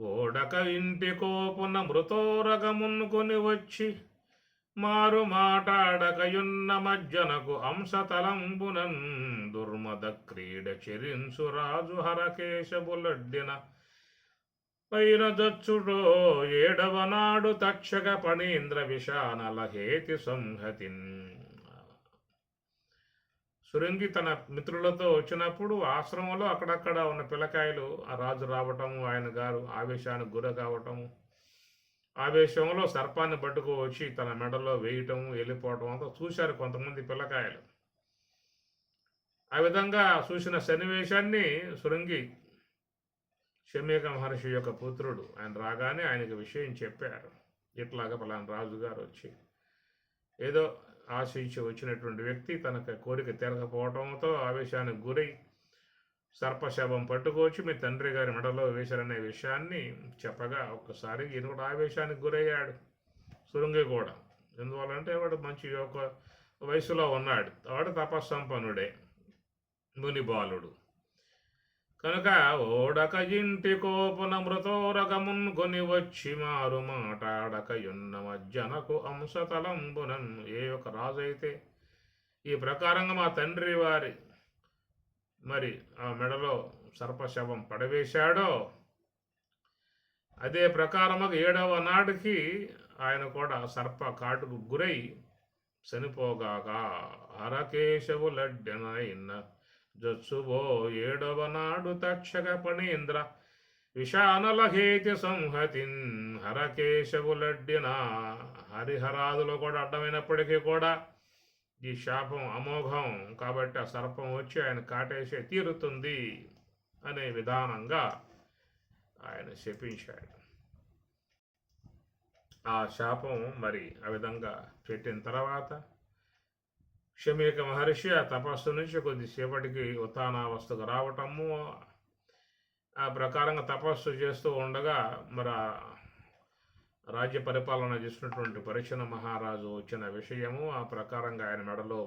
ఓడక ఇంటి కోపున మృతోరగమున్కొని వచ్చి మారు మాటాడకయున్న మజ్జనకు అంశతలంబునన్ దుర్మద క్రీడ చెరింసు రాజు హరకేశబులడ్డిన పైన దచ్చుడో ఏడవ నాడు తక్షక పణీంద్ర విషానల హేతి సంహతిన్. సురంగి తన మిత్రులతో వచ్చినప్పుడు ఆశ్రమంలో అక్కడక్కడ ఉన్న పిల్లకాయలు ఆ రాజు రావటము, ఆయన గారు ఆవేశానికి గుర కావటము, ఆవేశంలో సర్పాన్ని పట్టుకు వచ్చి తన మెడలో వేయటము, వెళ్ళిపోవటం అంతా చూశారు కొంతమంది పిల్లకాయలు. ఆ విధంగా చూసిన సన్నివేశాన్ని సురంగి శమీక మహర్షి యొక్క పుత్రుడు ఆయన రాగానే ఆయనకి విషయం చెప్పారు. ఇట్లాగా పలానా రాజుగారు వచ్చి ఏదో ఆశించి వచ్చినటువంటి వ్యక్తి తనకు కోరిక తీరకపోవడంతో ఆవేశానికి గురై సర్పశవం పట్టుకొచ్చి మీ తండ్రి గారి మెడలో వేశారనే విషయాన్ని చెప్పగా ఒక్కసారి ఈయన కూడా ఆవేశానికి గురయ్యాడు, సురంగి కూడా. ఎందువల్లంటే వాడు మంచి ఒక వయసులో ఉన్నాడు, వాడు తపస్సంపన్నుడే, ముని బాలుడు కనుక ఓడక ఇంటి కోపున మృతోరగమున్ కొని వచ్చి మారు మాటాడకయున్న మజ్జనకు అంశతలంబునన్. ఏ ఒక రాజు అయితే ఈ ప్రకారంగా మా తండ్రి వారి మరి ఆ మెడలో సర్పశవం పడవేశాడో అదే ప్రకారముగా 7వ నాటికి ఆయన కూడా సర్ప కాటుకు గురై చనిపోగాక హరకేశవులడ్డెనైన జత్సువో 7వ నాడు తక్షక పణీంద్ర విషానలహేతి సంహతిన్. హరకేశవులడ్డిన హరిహరాదులు కూడా అడ్డమైనప్పటికీ కూడా ఈ శాపం అమోఘం కాబట్టి ఆ సర్పం వచ్చి ఆయన కాటేసే తీరుతుంది అనే విధానంగా ఆయన శపించాడు. ఆ శాపం మరి ఆ విధంగా పెట్టిన తర్వాత శమీక మహర్షి ఆ తపస్సు నుంచి కొద్దిసేపటికి ఉత్థానావస్థకు రావటము, ఆ ప్రకారంగా తపస్సు చేస్తూ ఉండగా మరి రాజ్య పరిపాలన చేసినటువంటి పరీక్షణ మహారాజు వచ్చిన విషయము, ఆ ప్రకారంగా ఆయన మెడలో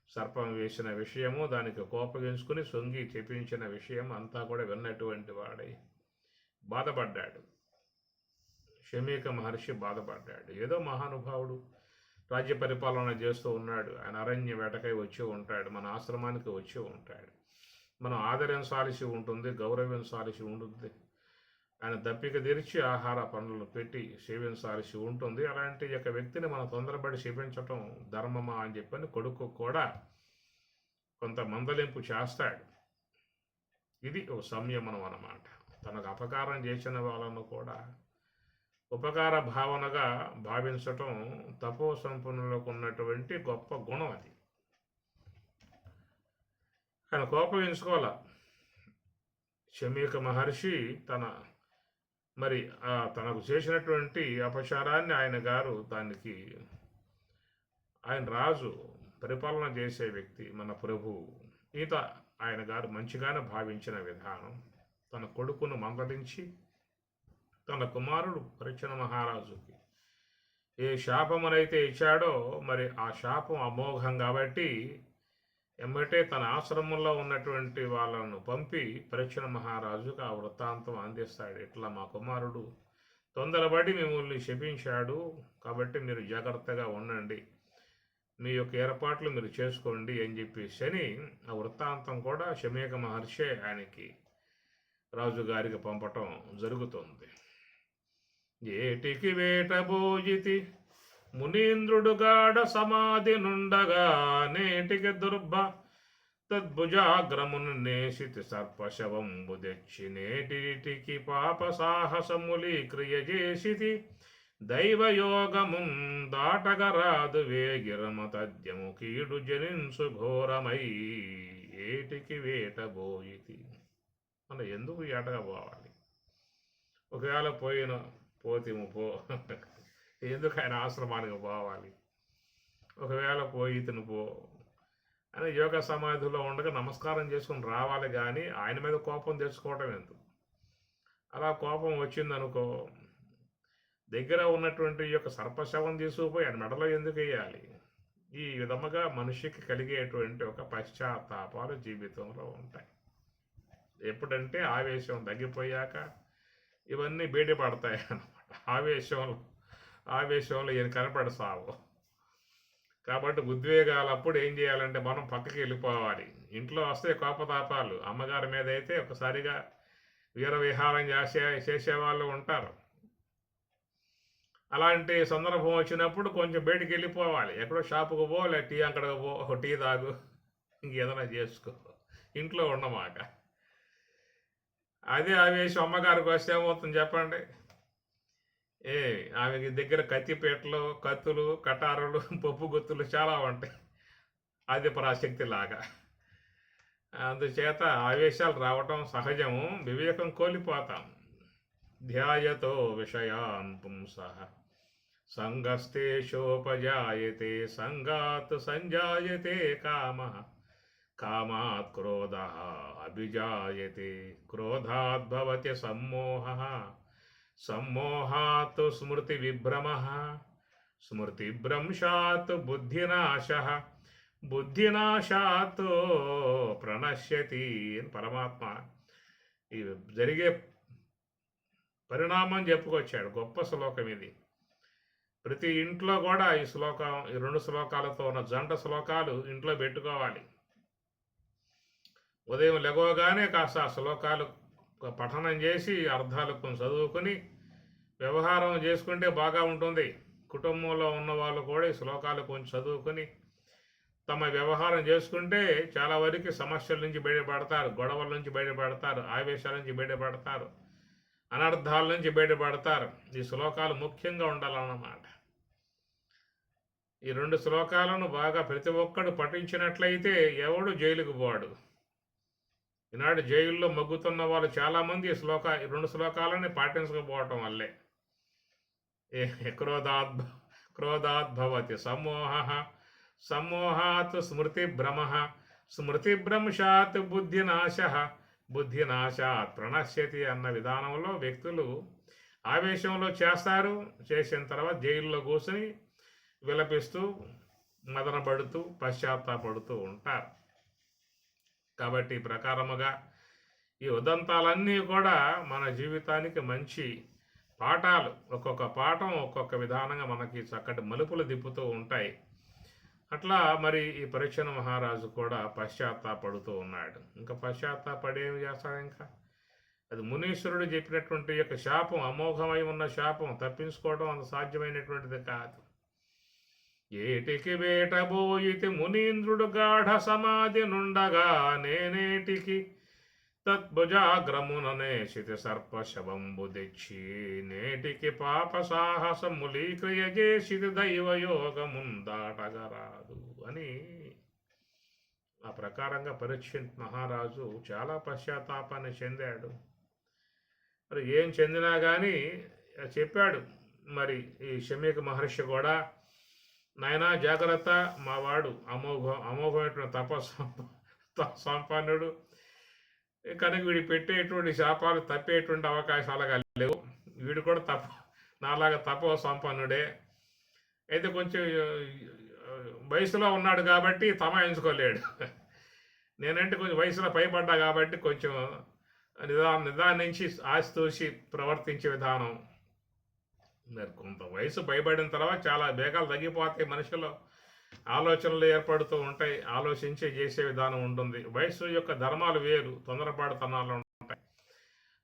సర్పం వేసిన విషయము, దానికి కోపగించుకుని సొంగి చెప్పించిన విషయం అంతా కూడా విన్నటువంటి వాడై బాధపడ్డాడు. శమీక మహర్షి బాధపడ్డాడు. ఏదో మహానుభావుడు రాజ్య పరిపాలన చేస్తూ ఉన్నాడు, ఆయన అరణ్య వేటకై వచ్చి ఉంటాడు, మన ఆశ్రమానికి వచ్చి ఉంటాడు, మనం ఆదరించాల్సి ఉంటుంది, గౌరవించాల్సి ఉంటుంది, ఆయన దప్పిక తెరిచి ఆహార పనులు పెట్టి సేవించాల్సి ఉంటుంది. అలాంటి యొక్క వ్యక్తిని మనం తొందరపడి సేవించటం ధర్మమా అని చెప్పని కొడుకు కూడా కొంత మందలింపు చేస్తాడు. ఇది ఒక సంయమనం అన్నమాట. తనకు అపకారం చేసిన వాళ్ళను కూడా ఉపకార భావనగా భావించటం తపో సంపన్నులకు ఉన్నటువంటి గొప్ప గుణం అది. ఆయన కోపగించుకోవాల. శమీక మహర్షి తనకు చేసినటువంటి అపచారాన్ని ఆయన గారు దానికి ఆయన రాజు పరిపాలన చేసే వ్యక్తి మన ప్రభువు ఆయన గారు మంచిగానే భావించిన విధానం, తన కొడుకును మందలించి తన కుమారుడు పరీక్షణ మహారాజుకి ఏ శాపమునైతే ఇచ్చాడో మరి ఆ శాపం అమోఘం కాబట్టి ఎమ్మటే తన ఆశ్రమంలో ఉన్నటువంటి వాళ్ళను పంపి పరీక్షణ మహారాజుకు ఆ వృత్తాంతం అందిస్తాడు. ఇట్లా మా కుమారుడు తొందరపడి మిమ్మల్ని శపించాడు కాబట్టి మీరు జాగ్రత్తగా ఉండండి, మీ యొక్క ఏర్పాట్లు మీరు చేసుకోండి అని చెప్పేసి ఆ వృత్తాంతం కూడా శమీక మహర్షి ఆయనకి రాజుగారికి పంపటం జరుగుతుంది. ఏటికి వేటబోజితి మునీంద్రుడు గాఢ సమాధి నుండగా నేటికి తద్భుజాగ్రమును నేసితి సర్పశవంబు తెచ్చి నేటికి పాప సాహసములి క్రియ చేసితి దైవయోగము దాటగరాదు వేగిరమ తద్యము కీడు జనించు ఘోరమై ఏటికి వేటబోయితి. మన ఎందుకు ఏటగా పోవాలి? ఒకవేళ పోతిము ఎందుకు ఆయన ఆశ్రమానికి పోవాలి? ఒకవేళ పోయి పో అని యోగ సమాధిలో ఉండగా నమస్కారం చేసుకుని రావాలి కానీ ఆయన మీద కోపం తెచ్చుకోవటం ఎందుకు? అలా కోపం వచ్చిందనుకో, దగ్గర ఉన్నటువంటి యొక్క సర్పశవం తీసుకుపోయి ఆయన మెడలో ఎందుకు వేయాలి? ఈ విధముగా మనిషికి కలిగేటువంటి ఒక పశ్చాత్తాపాలు జీవితంలో ఉంటాయి. ఎప్పుడంటే ఆవేశం తగ్గిపోయాక ఇవన్నీ బయటపడతాయి అన్నమాట. ఆవేశంలో ఈయన కనపడసావు. కాబట్టి ఉద్వేగాలు అప్పుడు ఏం చేయాలంటే మనం పక్కకి వెళ్ళిపోవాలి. ఇంట్లో వస్తే కోపతాపాలు, అమ్మగారి మీద అయితే ఒకసారిగా వీర విహారం చేసేవాళ్ళు ఉంటారు. అలాంటి సందర్భం వచ్చినప్పుడు కొంచెం బయటికి వెళ్ళిపోవాలి. ఎక్కడో షాపుకు పో, లేదా టీ అంగడికి పో, ఒక టీ తాగు, ఇంకేదైనా చేసుకో, ఇంట్లో ఉండమాక. అదే ఆవేశం అమ్మగారికి వస్తే ఏమవుతుంది చెప్పండి? ఆమెకి దగ్గర కత్తిపీటలు, కత్తులు, కటారులు, పప్పు గుత్తులు చాలా ఉంటాయి. అది పరాశక్తి లాగా. అందుచేత ఆవేశాలు రావటం సహజము. వివేకం కోల్పోతాం. ధ్యాయతో విషయాన్ పుంసః సంగస్తేషోపజాయతే సంగాత్ సంజాయతే కామః కామాత్ క్రోధః అభిజాయతే క్రోధాత్ భవతి సమ్మోహః సమ్మోహాత్ స్మృతి విభ్రమః స్మృతిభ్రంశాత్ బుద్ధినాశః బుద్ధినాశాత్ ప్రణశ్యతి అని పరమాత్మ ఈ జరిగే పరిణామం చెప్పుకొచ్చాడు. గొప్ప శ్లోకం ఇది. ప్రతి ఇంట్లో కూడా ఈ శ్లోకం, ఈ 2 శ్లోకాలతో ఉన్న జంట శ్లోకాలు ఇంట్లో పెట్టుకోవాలి. ఉదయం లెగవగానే కాస్త ఆ శ్లోకాలు పఠనం చేసి అర్థాలు కొంచెం చదువుకుని వ్యవహారం చేసుకుంటే బాగా ఉంటుంది. కుటుంబంలో ఉన్న వాళ్ళు కూడా ఈ శ్లోకాలు కొంచెం చదువుకుని తమ వ్యవహారం చేసుకుంటే చాలా వరకు సమస్యల నుంచి బయటపడతారు, గొడవల నుంచి బయటపడతారు, ఆవేశాల నుంచి బయటపడతారు, అనర్థాల నుంచి బయటపడతారు. ఈ శ్లోకాలు ముఖ్యంగా ఉండాలన్నమాట. ఈ 2 శ్లోకాలను బాగా ప్రతి ఒక్కడు పఠించినట్లయితే ఎవడు జైలుకు పోడు. ఈనాడు జైల్లో మగ్గుతున్న వాళ్ళు చాలామంది ఈ 2 శ్లోకాలని పాటించకపోవటం వల్లే. క్రోధాద్భవతి సమ్మోహః సమ్మోహాత్ స్మృతిభ్రమః స్మృతిభ్రంశాత్ బుద్ధినాశః బుద్ధినాశాత్ ప్రణశ్యతి అన్న విధానంలో వ్యక్తులు ఆవేశంలో చేస్తారు. చేసిన తర్వాత జైల్లో కూర్చుని విలపిస్తూ మదనపడుతూ పశ్చాత్తాపడుతూ ఉంటారు. కాబట్టి ఈ ప్రకారముగా ఈ ఉదంతాలన్నీ కూడా మన జీవితానికి మంచి పాఠాలు. ఒక్కొక్క పాఠం ఒక్కొక్క విధానంగా మనకి చక్కటి మలుపులు తిప్పుతూ ఉంటాయి. అట్లా మరి ఈ పరీక్షణ మహారాజు కూడా పశ్చాత్తాపడుతూ ఉన్నాడు. ఇంకా పశ్చాత్తాపడేమి చేస్తాడు? ఇంకా అది మునీశ్వరుడు చెప్పినటువంటి యొక్క శాపం, అమోఘమై ఉన్న శాపం తప్పించుకోవడం అంత సాధ్యమైనటువంటిది కాదు. ఏటికి వేటబోయితి మునీంద్రుడు గాఢ సమాధి నుండగా నేనేటికి తద్భుజాగ్రముననేషితి సర్పశవంబు తెచ్చి నేటికి పాప సాహసములీక్రియ చేసిది దైవయోగముందాటగరాదు అని ఆ ప్రకారంగా పరీక్షిత్ మహారాజు చాలా పశ్చాత్తాపాన్ని చెందాడు. మరి ఏం చెందినా కానీ చెప్పాడు. మరి ఈ శమీక మహర్షి కూడా, నాయనా జాగ్రత్త, మావాడు అమోఘమైనటువంటి సంపన్నుడు కనుక వీడి పెట్టేటువంటి శాపాలు తప్పేటువంటి అవకాశాలుగా లేవు. వీడు కూడా నాలాగా తపో సంపన్నుడే. అయితే కొంచెం వయసులో ఉన్నాడు కాబట్టి తమాయించుకోలేడు. నేనంటే కొంచెం వయసులో పైపడ్డా కాబట్టి కొంచెం నిదానించి ఆశతూసి ప్రవర్తించే విధానం. మరి కొంత వయసు పైబడిన తర్వాత చాలా వేగాలు తగ్గిపోతాయి, మనిషిలో ఆలోచనలు ఏర్పడుతూ ఉంటాయి, ఆలోచించి చేసే విధానం ఉంటుంది. వయసు యొక్క ధర్మాలు వేరు, తొందరపాటుతనాలు ఉంటాయి.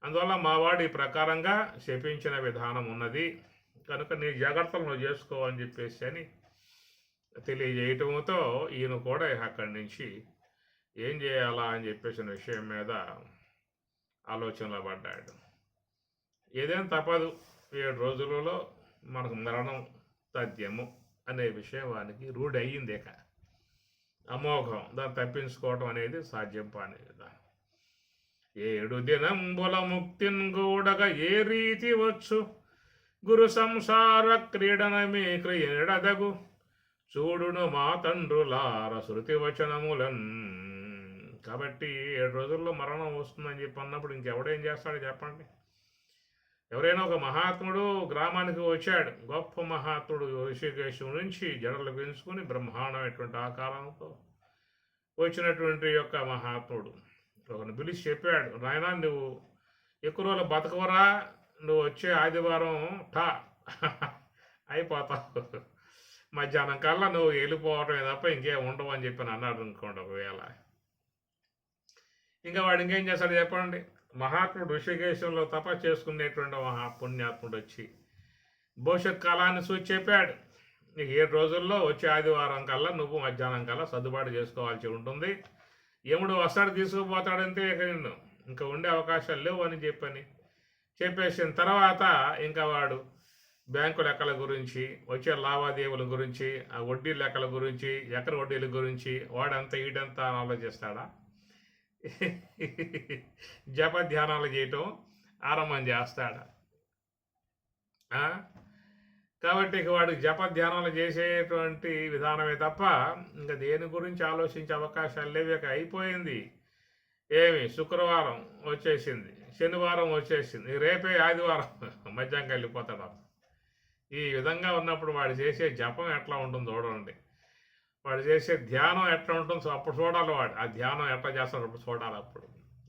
అందువల్ల మావాడు ఈ ప్రకారంగా శపించిన విధానం ఉన్నది కనుక నీ జాగ్రత్తలు నువ్వు చేసుకో అని చెప్పేసి అని తెలియజేయటంతో ఈయన కూడా అక్కడి నుంచి ఏం చేయాలా అని చెప్పేసిన విషయం మీద ఆలోచనలో పడ్డాడు. ఏదైనా తప్పదు, 7 రోజులలో మనకు మరణం తథ్యము అనే విషయం వానికి రూఢి అయ్యింది. ఇక అమోఘం, దాన్ని తప్పించుకోవటం అనేది సాధ్యం కాని విధానం. 7 దినంబుల ముక్తిన్ గూడగా ఏ రీతి వచ్చు గురు సంసార క్రీడనమే క్రియడదగు చూడును మా తండ్రులార శృతి వచనములన్. కాబట్టి 7 రోజుల్లో మరణం వస్తుందని చెప్పి అన్నప్పుడు ఇంకెవడేం చేస్తాడు చెప్పండి? ఎవరైనా ఒక మహాత్ముడు గ్రామానికి వచ్చాడు, గొప్ప మహాత్ముడు, ఋషికేశం నుంచి జడలు పెంచుకుని బ్రహ్మాండమైనటువంటి ఆకారంతో వచ్చినటువంటి యొక్క మహాత్ముడు ఒకరిని పిలిచి చెప్పాడు, నాయనా నువ్వు ఎక్కువ రోజులు బతకవరా, నువ్వు వచ్చే ఆదివారం అయిపోతావు, మధ్యాహ్నం కల్లా నువ్వు వెళ్ళిపోవటమే తప్ప ఇంకేం ఉండవు అని చెప్పి అన్నాడు అనుకోండి. ఒకవేళ ఇంకా వాడు ఇంకేం చేస్తాడు చెప్పండి? మహాత్ముడు ఋషికేశంలో తపస్సు చేసుకునేటువంటి మహాపుణ్యాత్ముడు వచ్చి భవిష్యత్ కాలాన్ని చూసి చెప్పాడు, నీకు 7 రోజుల్లో వచ్చే ఆదివారం కల్లా నువ్వు మధ్యాహ్నం కల్లా సర్దుబాటు చేసుకోవాల్సి ఉంటుంది. యముడు వస్తాడు, తీసుకుపోతాడంతే, ఇక నిన్ను ఇంకా ఉండే అవకాశాలు లేవు అని చెప్పేసిన తర్వాత ఇంకా వాడు బ్యాంకు లెక్కల గురించి, వచ్చే లావాదేవీల గురించి, ఆ వడ్డీ లెక్కల గురించి, ఎకర వడ్డీల గురించి వాడంతా ఈడంతా ఆలోచిస్తాడా? జప ధ్యానాలు చేయటం ఆరంభం చేస్తాడా? కాబట్టి ఇక వాడికి జప ధ్యానాలు చేసేటువంటి విధానమే తప్ప ఇంకా దేని గురించి ఆలోచించే అవకాశాలు లేవు. ఇక అయిపోయింది. శుక్రవారం వచ్చేసింది, శనివారం వచ్చేసింది, రేపే ఆదివారం మధ్యాహ్నం వెళ్ళిపోతాడు. ఈ విధంగా ఉన్నప్పుడు వాడు చేసే జపం ఎట్లా ఉంటుందో చూడండి, వాడు చేసే ధ్యానం ఎట్లా ఉంటుందో అప్పుడు చూడాలి. వాడు ఆ ధ్యానం ఎట్లా చేస్తాడు అప్పుడు చూడాలి. అప్పుడు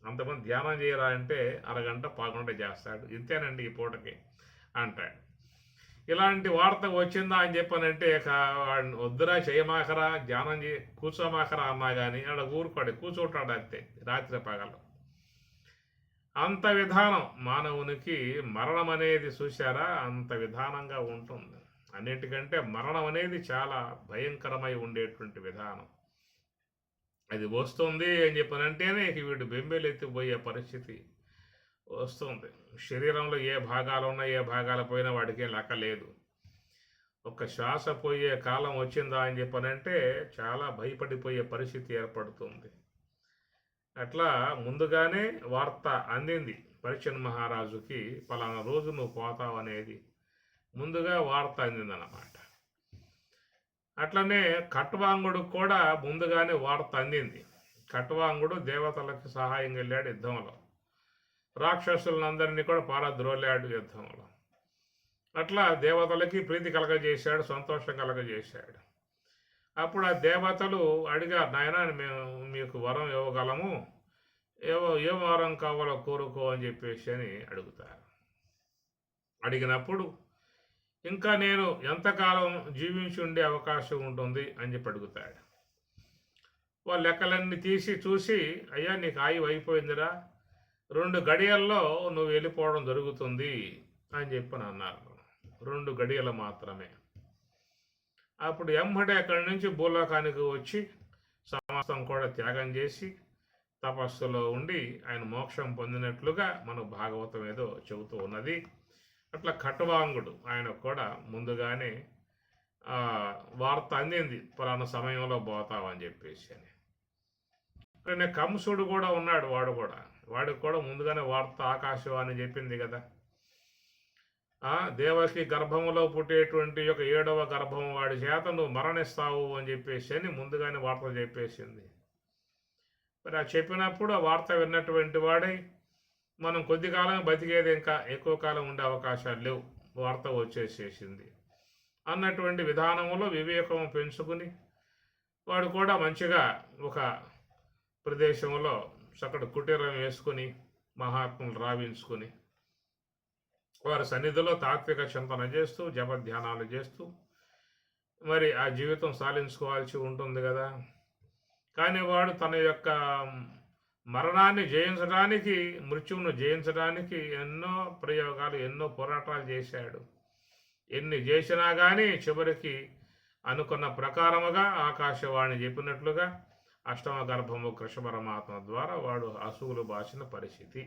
అంతమంది ధ్యానం చేయరా అంటే అరగంట పాగంట చేస్తాడు, ఇంతేనండి ఈ పూటకి అంటాడు. ఇలాంటి వార్త వచ్చిందా అని చెప్పానంటే ఇక వాడిని వద్దురా చేయమాకరా, ధ్యానం కూర్చోమాకరా అన్నా కానీ ఆడ ఊరుకోడు, కూర్చుంటాడు అంతే రాత్రి పగలు. అంత విధానం మానవునికి మరణం అనేది చూశారా, అంత విధానంగా ఉంటుంది. అన్నిటికంటే మరణం అనేది చాలా భయంకరమై ఉండేటువంటి విధానం. అది వస్తుంది అని చెప్పనంటేనే వీడు బెంబేలెత్తిపోయే పరిస్థితి వస్తుంది. శరీరంలో ఏ భాగాలు ఉన్నా ఏ భాగాలు పోయినా వాడికి లెక్క లేదు. ఒక శ్వాస పోయే కాలం వచ్చిందా అని చెప్పనంటే చాలా భయపడిపోయే పరిస్థితి ఏర్పడుతుంది. అట్లా ముందుగానే వార్త అందింది పరీక్షణ్ మహారాజుకి, పలానా రోజు నువ్వు పోతావు అనేది ముందుగా వార్త అందిందన్నమాట. అట్లనే ఖట్వాంగుడు కూడా ముందుగానే వార్త అందింది. ఖట్వాంగుడు దేవతలకు సహాయంగా వెళ్ళాడు యుద్ధంలో, రాక్షసులందరినీ కూడా పారద్రోలాడు యుద్ధంలో. అట్లా దేవతలకి ప్రీతి కలగజేశాడు, సంతోషం కలగజేశాడు. అప్పుడు ఆ దేవతలు అడిగారు, నాయన మేము మీకు వరం ఇవ్వగలము, ఏ వరం కావాలో కోరుకో అని చెప్పేసి అని అడుగుతారు. అడిగినప్పుడు ఇంకా నేను ఎంతకాలం జీవించి ఉండే అవకాశం ఉంటుంది అని చెప్పి అడుగుతాడు. వాళ్ళ లెక్కలన్నీ తీసి చూసి, అయ్యా నీకు ఆయువు అయిపోయిందిరా, 2 గడియల్లో నువ్వు వెళ్ళిపోవడం జరుగుతుంది అని చెప్పి అన్నారు. 2 గడియలు మాత్రమే. అప్పుడు ఎమ్మడే అక్కడి నుంచి భూలోకానికి వచ్చి సమస్తం కూడా త్యాగం చేసి తపస్సులో ఉండి ఆయన మోక్షం పొందినట్లుగా మన భాగవతం ఏదో చెబుతూ ఉన్నది. అట్లా ఖట్వాంగుడు ఆయన కూడా ముందుగానే వార్త అందింది, పలానా సమయంలో పోతావని చెప్పేసి అని. కంసుడు కూడా ఉన్నాడు, వాడికి కూడా ముందుగానే వార్త ఆకాశవాణి చెప్పింది కదా. దేవకి గర్భంలో పుట్టేటువంటి యొక్క 7వ గర్భం వాడి చేత నువ్వు మరణిస్తావు అని చెప్పేసి అని ముందుగానే వార్త చెప్పేసింది. మరి ఆ చెప్పినప్పుడు ఆ వార్త విన్నటువంటి వాడై మనం కొద్ది కాలం బతికేది, ఇంకా ఎక్కువ కాలం ఉండే అవకాశాలు లేవు, వార్త వచ్చేసేసింది అన్నటువంటి విధానంలో వివేకం పెంచుకుని వాడు కూడా మంచిగా ఒక ప్రదేశంలో చక్కటి కుటీరం వేసుకుని మహాత్ములు రావించుకొని వారి సన్నిధిలో తాత్విక చింతన చేస్తూ జపధ్యానాలు చేస్తూ మరి ఆ జీవితం సాధించుకోవాల్సి ఉంటుంది కదా. కానీ వాడు తన యొక్క మరణాన్ని జయించడానికి, మృత్యువును జయించడానికి ఎన్నో ప్రయోగాలు, ఎన్నో పోరాటాలు చేశాడు. ఎన్ని చేసినా కానీ చివరికి అనుకున్న ప్రకారముగా ఆకాశవాణి చెప్పినట్లుగా 8వ గర్భము కృష్ణ పరమాత్మ ద్వారా వాడు అసువులు బాసిన పరిస్థితి.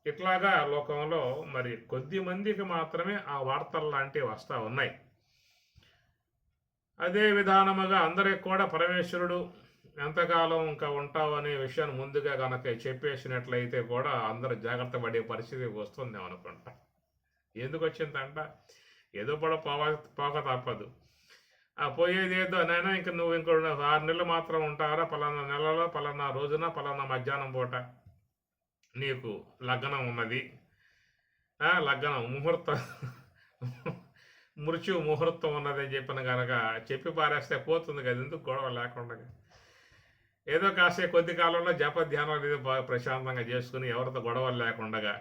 ఇట్లాగా లోకంలో మరి కొద్ది మందికి మాత్రమే ఆ వార్తలు లాంటివి వస్తూ ఉన్నాయి. అదే విధానముగా అందరికి కూడా పరమేశ్వరుడు ఎంతకాలం ఇంకా ఉంటావు అనే విషయాన్ని ముందుగా కనుక చెప్పేసినట్లయితే కూడా అందరూ జాగ్రత్త పడే పరిస్థితి వస్తుంది అనుకుంటా. ఎందుకు వచ్చిందంట, ఏదో కూడా పోక తప్పదు. ఆ పోయేది ఏదో నైనా ఇంక నువ్వు 6 నెలలు మాత్రం ఉంటారా, పలానా నెలలో పలానా రోజున పలానా మధ్యాహ్నం పూట నీకు లగ్నం ఉన్నది, లగ్నం ముహూర్తం మృత్యు ముహూర్తం ఉన్నది అని చెప్పిన కనుక చెప్పి పారేస్తే పోతుంది కదా, ఎందుకు గొడవ లేకుండా. ఏదో కాసే కొద్ది కాలంలో జపధ్యానాలు ఏదో బాగా ప్రశాంతంగా చేసుకుని ఎవరితో గొడవలు లేకుండా,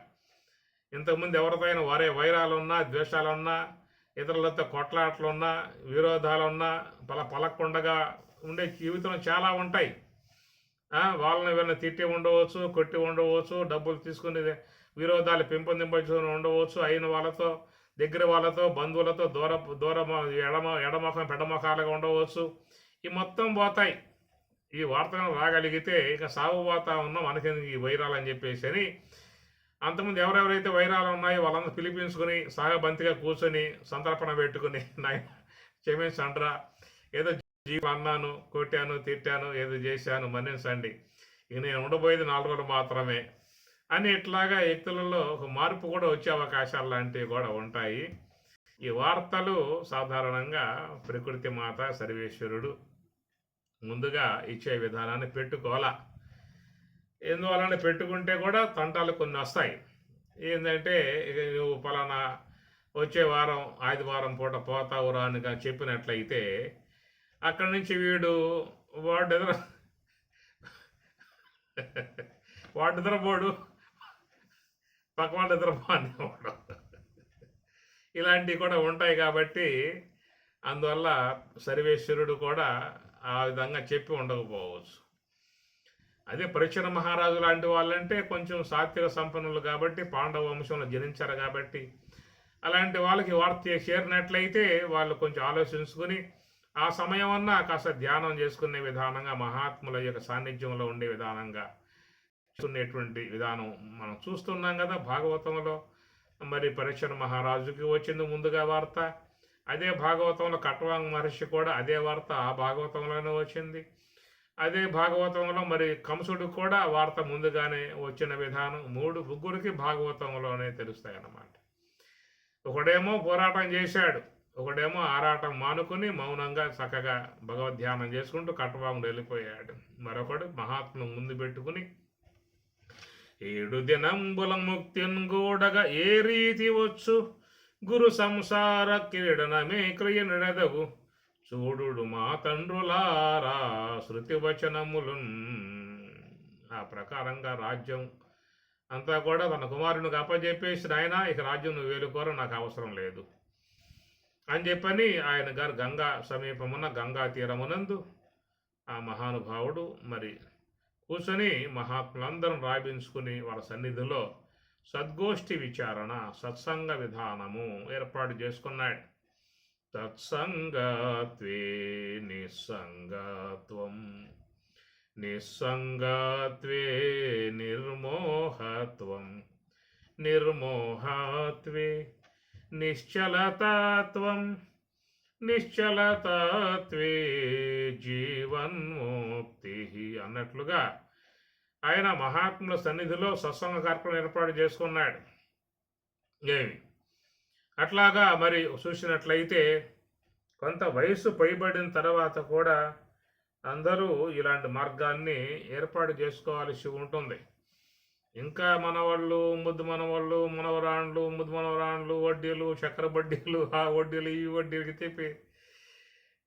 ఇంతకుముందు ఎవరితో అయినా వైరాలున్నా ద్వేషాలున్నా ఇతరులతో కొట్లాటలున్నా విరోధాలున్నా పలక్కుండగా ఉండే జీవితం చాలా ఉంటాయి. వాళ్ళని వీళ్ళని తిట్టి ఉండవచ్చు, కొట్టి ఉండవచ్చు, డబ్బులు తీసుకుని విరోధాలు పెంపొందించుకుని ఉండవచ్చు, అయిన వాళ్ళతో దగ్గర వాళ్ళతో బంధువులతో దూర ఎడమొఖం పెడమొఖాలుగా ఉండవచ్చు. ఈ మొత్తం పోతాయి. ఈ వార్తలను రాగలిగితే ఇక సాగు పోతా ఉన్నాం మనకెందుకు ఈ వైరాలని చెప్పేసి అని అంతకుముందు ఎవరెవరైతే వైరాలు ఉన్నాయో వాళ్ళందరూ పిలిపించుకుని సాగబంతిగా కూర్చొని సంతర్పణ పెట్టుకుని నాయన క్షమించండ్రా, ఏదో జీవితం అన్నాను, కొట్టాను, తిట్టాను, ఏదో చేశాను, మన్నించండి, ఇక నేను ఉండబోయేది 4 రోజులు మాత్రమే అని ఇట్లాగా వ్యక్తులలో ఒక మార్పు కూడా వచ్చే అవకాశాలు లాంటివి కూడా ఉంటాయి. ఈ వార్తలు సాధారణంగా ప్రకృతి మాత సర్వేశ్వరుడు ముందుగా ఇచ్చే విధానాన్ని పెట్టుకోవాలా. ఎందువలన పెట్టుకుంటే కూడా తంటాలు కొన్ని వస్తాయి. ఏంటంటే ఇక నువ్వు పలానా వచ్చే వారం ఆదివారం పూట పోతావురా అని చెప్పినట్లయితే అక్కడి నుంచి వాడు ఎదుర వాడు నిద్రపోడు, పక్కవాడు నిద్రపోనేవాడు, ఇలాంటివి కూడా ఉంటాయి. కాబట్టి అందువల్ల సర్వేశ్వరుడు కూడా ఆ విధంగా చెప్పి ఉండకపోవచ్చు. అదే పరీక్షణ మహారాజు లాంటి వాళ్ళంటే కొంచెం సాత్విక సంపన్నులు కాబట్టి పాండవ వంశంలో జనించారు కాబట్టి అలాంటి వాళ్ళకి వార్త చేరినట్లయితే వాళ్ళు కొంచెం ఆలోచించుకుని ఆ సమయం అన్నా కాస్త ధ్యానం చేసుకునే విధానంగా మహాత్ముల యొక్క సాన్నిధ్యంలో ఉండే విధానంగా చేసుకునేటువంటి విధానం మనం చూస్తున్నాం కదా భాగవతంలో. మరి పరీక్షణ మహారాజుకి వచ్చింది ముందుగా వార్త. అదే భాగవతంలో కట్వాంగ్ మహర్షి కూడా అదే వార్త ఆ భాగవతంలోనే వచ్చింది. అదే భాగవతంలో మరి కంసుడికి కూడా వార్త ముందుగానే వచ్చిన విధానం ముగ్గురికి భాగవతంలోనే తెలుస్తాయి అన్నమాట. ఒకడేమో పోరాటం చేశాడు, ఒకడేమో ఆరాటం మానుకుని మౌనంగా చక్కగా భగవద్ధ్యానం చేసుకుంటూ కట్వాంగుడు వెళ్ళిపోయాడు. మరొకడు మహాత్మును ముందు పెట్టుకుని 7 దినంబుల ముక్తిన్ గూడగా ఏ రీతి వచ్చు గురు సంసార క్రీడనమే క్రియ నిడదగు చూడు మా తండ్రులారా శృతి వచనములున్. ఆ ప్రకారంగా రాజ్యం అంతా కూడా తన కుమారునికి అప్పచెప్పేసి ఆయన ఇక రాజ్యం నువ్వు వేలుకోర, నాకు అవసరం లేదు అని చెప్పని ఆయన గారు గంగా సమీపమున్న గంగా తీరమునందు ఆ మహానుభావుడు మరి కూర్చొని మహాత్ములందరూ రాబించుకుని వాళ్ళ సన్నిధిలో సద్గోష్ఠి విచారణ సత్సంగ విధానము ఏర్పాటు చేసుకున్నాడు. తత్సంగత్వే నిస్సంగత్వం నిస్సంగత్వే నిర్మోహత్వం నిర్మోహత్వే నిశ్చలతత్వం నిశ్చలతత్వే జీవన్ముక్తి అన్నట్లుగా ఆయన మహాత్ముల సన్నిధిలో సత్సంగ కార్యక్రమం ఏర్పాటు చేసుకున్నాడు. ఏమి అట్లాగా మరి చూసినట్లయితే కొంత వయసు పైబడిన తర్వాత కూడా అందరూ ఇలాంటి మార్గాన్ని ఏర్పాటు చేసుకోవాల్సి ఉంటుంది. ఇంకా మనవాళ్ళు ముద్దు మనవాళ్ళు మనవరాండ్లు ముద్దు మనవరాండ్లు వడ్డీలు చక్కెర వడ్డీలు ఆ వడ్డీలు ఈ వడ్డీలకి చెప్పి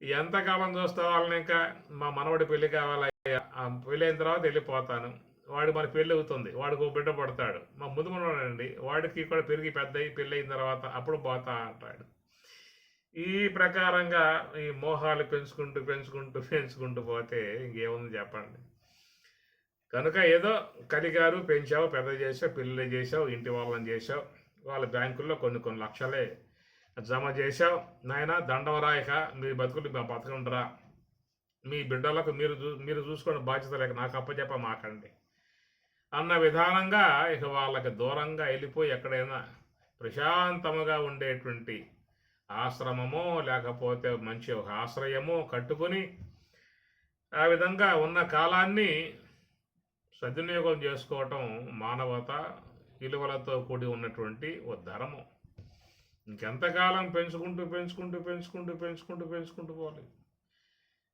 ఎంతకాలం చూస్తా వాళ్ళని. ఇంకా మా మనవడి పెళ్ళి కావాలయ్యా, ఆ పెళ్ళి అయిన తర్వాత వెళ్ళిపోతాను, వాడు మన పెళ్ళి అవుతుంది, వాడికి ఒక బిడ్డ పడతాడు, మా ముందు మనవాడండి, వాడికి కూడా పెరిగి పెద్ద పెళ్ళి అయిన తర్వాత అప్పుడు పోతా అంటాడు. ఈ ప్రకారంగా ఈ మోహాలు పెంచుకుంటూ పెంచుకుంటూ పెంచుకుంటూ పోతే ఇంకేముంది చెప్పండి. కనుక ఏదో కలిగారు, పెంచావు, పెద్ద చేసావు, పిల్లలు చేసావు, ఇంటి వాళ్ళని చేసావు, వాళ్ళ బ్యాంకుల్లో కొన్ని కొన్ని లక్షలే జమ చేసావు, నాయన దండవరాయక మీ బతుకులు మా బతకండిరా, మీ బిడ్డలకు మీరు చూసుకునే బాధ్యత లేక నాకు అప్పచెప్ప మాకండి అన్న విధానంగా ఇక వాళ్ళకి దూరంగా వెళ్ళిపోయి ఎక్కడైనా ప్రశాంతముగా ఉండేటువంటి ఆశ్రమమో లేకపోతే మంచి ఒక ఆశ్రయమో కట్టుకొని ఆ విధంగా ఉన్న కాలాన్ని సద్వినియోగం చేసుకోవటం మానవత విలువలతో కూడి ఉన్నటువంటి ఓ ధర్మం. ఇంకెంతకాలం పెంచుకుంటూ పెంచుకుంటూ పెంచుకుంటూ పెంచుకుంటూ పెంచుకుంటూ పోవాలి.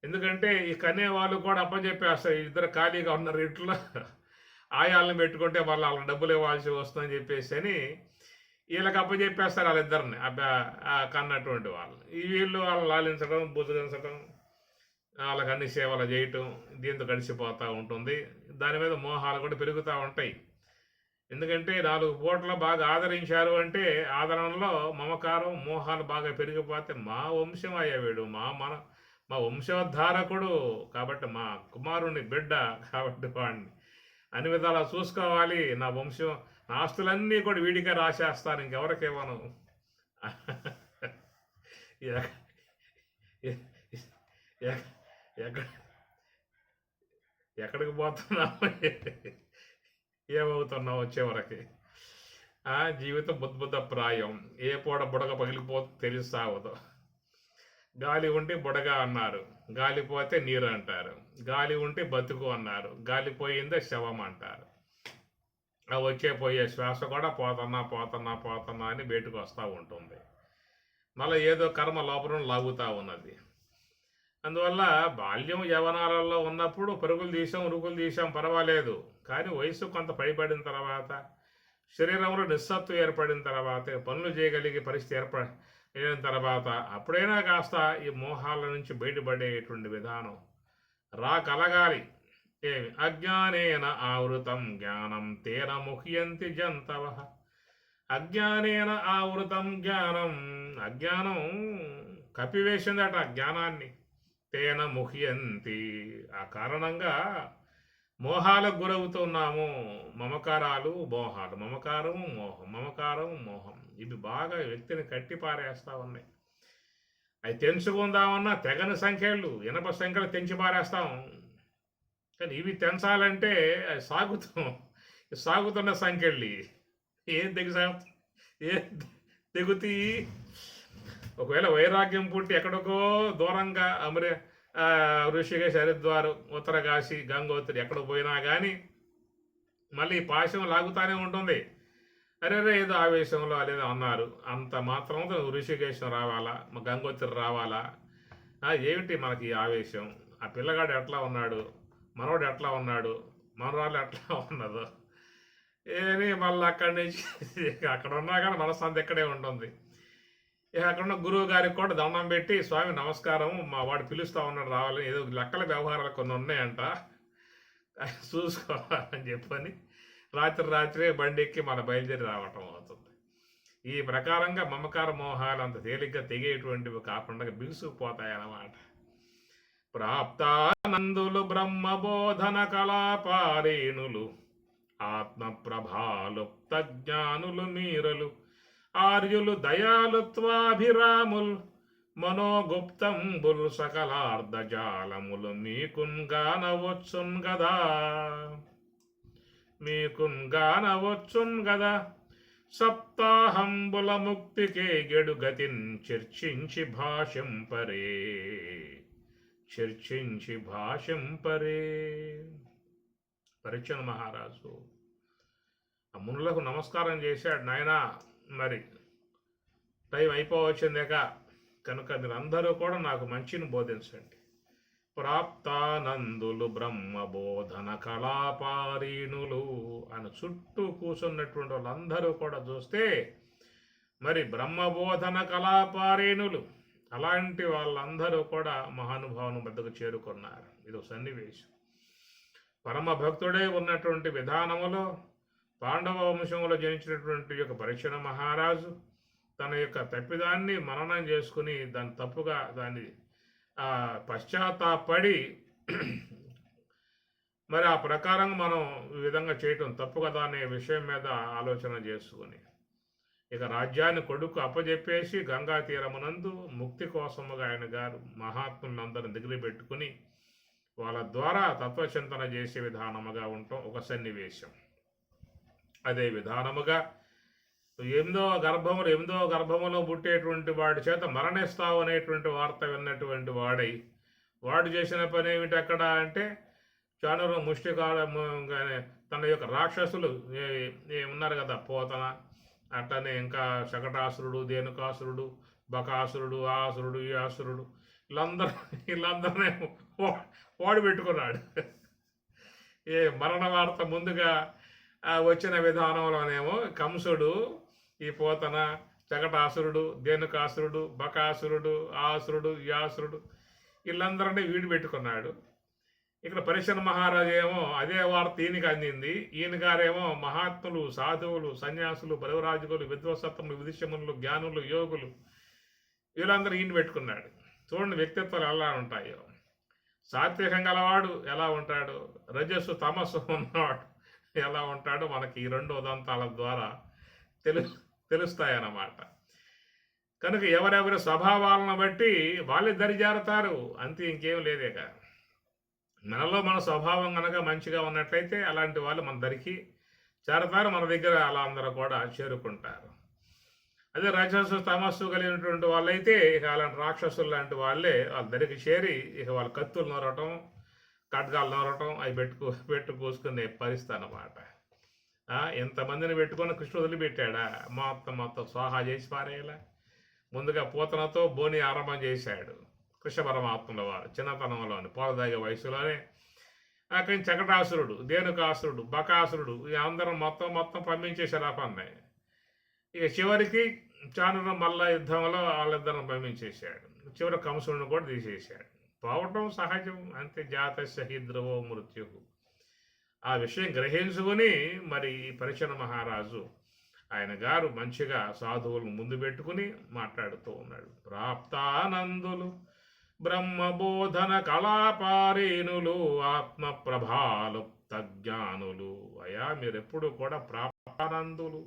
ఎందుకంటే ఈ కనే వాళ్ళు కూడా అప్పచెప్పేస్తారు, ఇద్దరు ఖాళీగా ఉన్నారు ఇంట్లో, ఆయాలను పెట్టుకుంటే వాళ్ళ డబ్బులు ఇవ్వాల్సి వస్తుందని చెప్పేసి అని వీళ్ళకి అప్పచెప్పేస్తారు వాళ్ళిద్దరిని కన్నటువంటి వాళ్ళు. వీళ్ళు వాళ్ళు లాలించడం, బుజ్జగించడం, వాళ్ళకి అన్ని సేవలు చేయటం దీంతో గడిచిపోతూ ఉంటుంది. దాని మీద మోహాలు కూడా పెరుగుతూ ఉంటాయి. ఎందుకంటే 4 పూటలు బాగా ఆదరించారు అంటే ఆదరణలో మమకారం మోహాలు బాగా పెరిగిపోతే మా వంశం అయ్యా వీడు, మా వంశోద్ధారకుడు కాబట్టి మా కుమారుని బిడ్డ కాబట్టి వాడిని అన్ని విధాలా చూసుకోవాలి. నా వంశం నా ఆస్తులన్నీ కూడా వీడికే రాసేస్తాను, ఇంకెవరికి ఇవ్వను. ఎ- ఎ- ఎ- ఎక్కడ ఎక్కడికి పోతున్నావు, ఏమవుతున్నావు వచ్చేవరకి. జీవితం బుద్ధ ప్రాయం. ఏ పూట బుడగ పగిలిపోతే తెలుస్తావదు. గాలి ఉంటే బుడగ అన్నారు, గాలిపోతే నీరు అంటారు, గాలి ఉంటే బతుకు అన్నారు, గాలిపోయిందే శవం అంటారు. ఆ వచ్చే పోయే శ్వాస కూడా పోతున్నా పోతున్నా పోతున్నా అని బయటకు వస్తూ ఉంటుంది. మళ్ళీ ఏదో కర్మ లోపల లాగుతూ ఉన్నది. అందువల్ల బాల్యం యవనాలలో ఉన్నప్పుడు పరుగులు తీసాం ఉరుకులు తీసాం పర్వాలేదు. కానీ వయసు కొంత పైబడిన తర్వాత, శరీరంలో నిస్సత్వం ఏర్పడిన తర్వాత, పనులు చేయగలిగే పరిస్థితి ఏర్పడిన తర్వాత అప్పుడైనా కాస్త ఈ మోహాల నుంచి బయటపడేటువంటి విధానం కలగాలి. ఏమి అజ్ఞానేన ఆవృతం జ్ఞానం తేన ముహ్యంతి జంతవ. అజ్ఞానేన ఆవృతం జ్ఞానం, అజ్ఞానం కప్పివేసిందట జ్ఞానాన్ని. తేన ముహ్యంతి, ఆ కారణంగా మోహాలకు గురవుతున్నాము. మమకారాలు మోహాలు, మమకారము మోహం, మమకారము మోహం, ఇవి బాగా వ్యక్తిని కట్టి పారేస్తూ ఉన్నాయి. అవి తెంచుకుందామన్నా తెగని సంఖ్యలు, ఇనప సంఖ్యలు తెంచి పారేస్తాం. కానీ ఇవి తెంచాలంటే అది సాగుతున్న సంఖ్యలు ఏం ఏం తెగుతాయి. ఒకవేళ వైరాగ్యం పుట్టి ఎక్కడికో దూరంగా ఋషికేశ్, హరిద్వార్, ఉత్తరకాశి, గంగోత్రి ఎక్కడ పోయినా కానీ మళ్ళీ పాశం లాగుతానే ఉంటుంది. అరే ఏదో ఆవేశంలో అదేదో అన్నారు, అంత మాత్రంతో ఋషికేశం రావాలా, గంగోత్రి రావాలా? ఏమిటి మనకి ఆవేశం? ఆ పిల్లగాడు ఎట్లా ఉన్నాడు, మనోడు ఎట్లా ఉన్నాడు, మనరాలు ఎట్లా ఉన్నదో ఏమి మళ్ళీ అక్కడి నుంచి అక్కడ ఉన్నా కానీ మనశ్శాంతి ఎక్కడే ఉంటుంది. అక్కడున్న గురువు గారికి కూడా దండం పెట్టి, స్వామి నమస్కారం, మా వాడు పిలుస్తూ ఉన్నాడు రావాలని, ఏదో లెక్కల వ్యవహారాలు కొన్ని ఉన్నాయంట చూసుకోవాలని చెప్పని రాత్రి బండి ఎక్కి మన బయలుదేరి రావటం అవుతుంది. ఈ ప్రకారంగా మమకార మోహాలు అంత తేలిగ్గా తెగేటువంటివి కాకుండా బిగుసుకుపోతాయన్నమాట. ప్రాప్తానందులు బ్రహ్మబోధన కళాపారేణులు, ఆత్మప్రభాలుప్త జ్ఞానులు మీరలు, ఆర్యులు దయాలుత్వాభిరాముల్, మనోగుప్తంబుల్ సకలార్ధజాలములు మీకున్ గానవచ్చున్ గదా, మీకున్ గానవచ్చున్ గదా. సప్తాహంబుల ముక్తికే గెడుగతిన్ చర్చించి భాషంపరే. పరీక్షణ మహారాజు ఆ మునులకు నమస్కారం చేశాడు. నాయనా, మరి టైం అయిపోవచ్చిందేక కనుక మీరందరూ కూడా నాకు మంచిని బోధించండి. ప్రాప్తానందులు బ్రహ్మబోధన కళాపారీణులు అని చుట్టూ కూర్చున్నటువంటి వాళ్ళందరూ కూడా చూస్తే మరి బ్రహ్మబోధన కళాపారీణులు అలాంటి వాళ్ళందరూ కూడా మహానుభావుని వద్దకు చేరుకున్నారు. ఇది సన్నివేశం. పరమ భక్తుడే ఉన్నటువంటి విధానములో పాండవ వంశంలో జనించినటువంటి యొక్క పరీక్షణ మహారాజు తన యొక్క తప్పిదాన్ని మననం చేసుకుని దాన్ని తప్పుగా దాన్ని పశ్చాత్తాపడి మరి ఆ ప్రకారం మనం ఈ విధంగా చేయటం తప్పు కదా అనే విషయం మీద ఆలోచన చేసుకుని ఇక రాజ్యాన్ని కొడుకు అప్పజెప్పేసి గంగా తీరమునందు ముక్తి కోసముగా ఆయన గారు మహాత్ములందరిని దగ్గర పెట్టుకుని వాళ్ళ ద్వారా తత్వచింతన చేసే విధానముగా ఉండటం ఒక సన్నివేశం. అదే విధానముగా ఎనిమిదో గర్భములో పుట్టేటువంటి వాడి చేత మరణిస్తావు అనేటువంటి వార్త విన్నటువంటి వాడు చేసిన పని ఏమిటి అక్కడ అంటే చానురు ముష్టికాల తన యొక్క రాక్షసులు ఉన్నారు కదా, పోతన అట్లనే ఇంకా శకటాసురుడు, ధేనుకాసురుడు, బకాసురుడు, ఆసురుడు, ఈ ఆసురుడు వీళ్ళందరినీ వాడు పెట్టుకున్నాడు. మరణ వార్త ముందుగా వచ్చిన విధానంలోనేమో కంసుడు, ఈ పోతన, శకటాసురుడు, ధేనుకాసురుడు, బకాసురుడు, ఆసురుడు, యాసురుడు వీళ్ళందరినీ వీడు పెట్టుకున్నాడు. ఇక్కడ పరీక్షణ మహారాజు ఏమో అదే వార్త ఈయనకి అందింది. ఈయన గారేమో మహాత్ములు, సాధువులు, సన్యాసులు, పరివరాజకులు, విద్వసత్వములు, విదిశములు, జ్ఞానులు, యోగులు వీళ్ళందరూ ఈయన పెట్టుకున్నాడు. చూడండి వ్యక్తిత్వాలు ఎలా ఉంటాయో. సాత్వికం గలవాడు ఎలా ఉంటాడు, రజస్సు తమస్సు ఉన్నవాడు ఎలా ఉంటాడో మనకి ఈ 2 ఉదంతాల ద్వారా తెలు తెలుస్తాయన్నమాట. కనుక ఎవరెవరి స్వభావాలను బట్టి వాళ్ళే దరిజారుతారు, అంతే, ఇంకేం లేదేక. మనలో మన స్వభావం కనుక మంచిగా ఉన్నట్లయితే అలాంటి వాళ్ళు మన దరికి చేరతారు, మన దగ్గర అలా అందరూ కూడా చేరుకుంటారు. అదే రజస్సు తమస్సు కలిగినటువంటి వాళ్ళైతే ఇక అలాంటి రాక్షసులు లాంటి వాళ్ళే వాళ్ళ దరికి చేరి ఇక వాళ్ళ కత్తులు నొరటం, ఖడ్గాలు నొరటం అవి పెట్టు కోసుకునే పరిస్థితి అన్నమాట. ఎంతమందిని పెట్టుకొని కృష్ణుడు వదిలిపెట్టాడా, మొత్తం స్వాహా చేసి పారేయాలా. ముందుగా పూతనతో బోని ఆరంభం చేశాడు కృష్ణ పరమాత్మల వారు చిన్నతనంలోని పోలదాగే వయసులోనే. అక్కడి చకటాసురుడు, ధేనుకాసురుడు, బకాసురుడు అందరం మొత్తం పంపించేశారు ఆ పన్నే. ఇక చివరికి చానున మల్ల యుద్ధంలో వాళ్ళిద్దరిని పంపించేశాడు. చివరి కంసుడిని కూడా తీసేశాడు. పోవటం సహజం, అంతే, జాతస్య హి ధ్రువో మృత్యు. ఆ విషయం గ్రహించుకుని మరి పరిచన మహారాజు ఆయన గారు మంచిగా సాధువులను ముందు పెట్టుకుని మాట్లాడుతూ ఉన్నాడు. ప్రాప్తానందులు బ్రహ్మబోధన కళాపారేణులు ఆత్మ ప్రభాలు తజ్ఞానులు. అయా మీరెప్పుడు కూడా ప్రాప్తానందులు,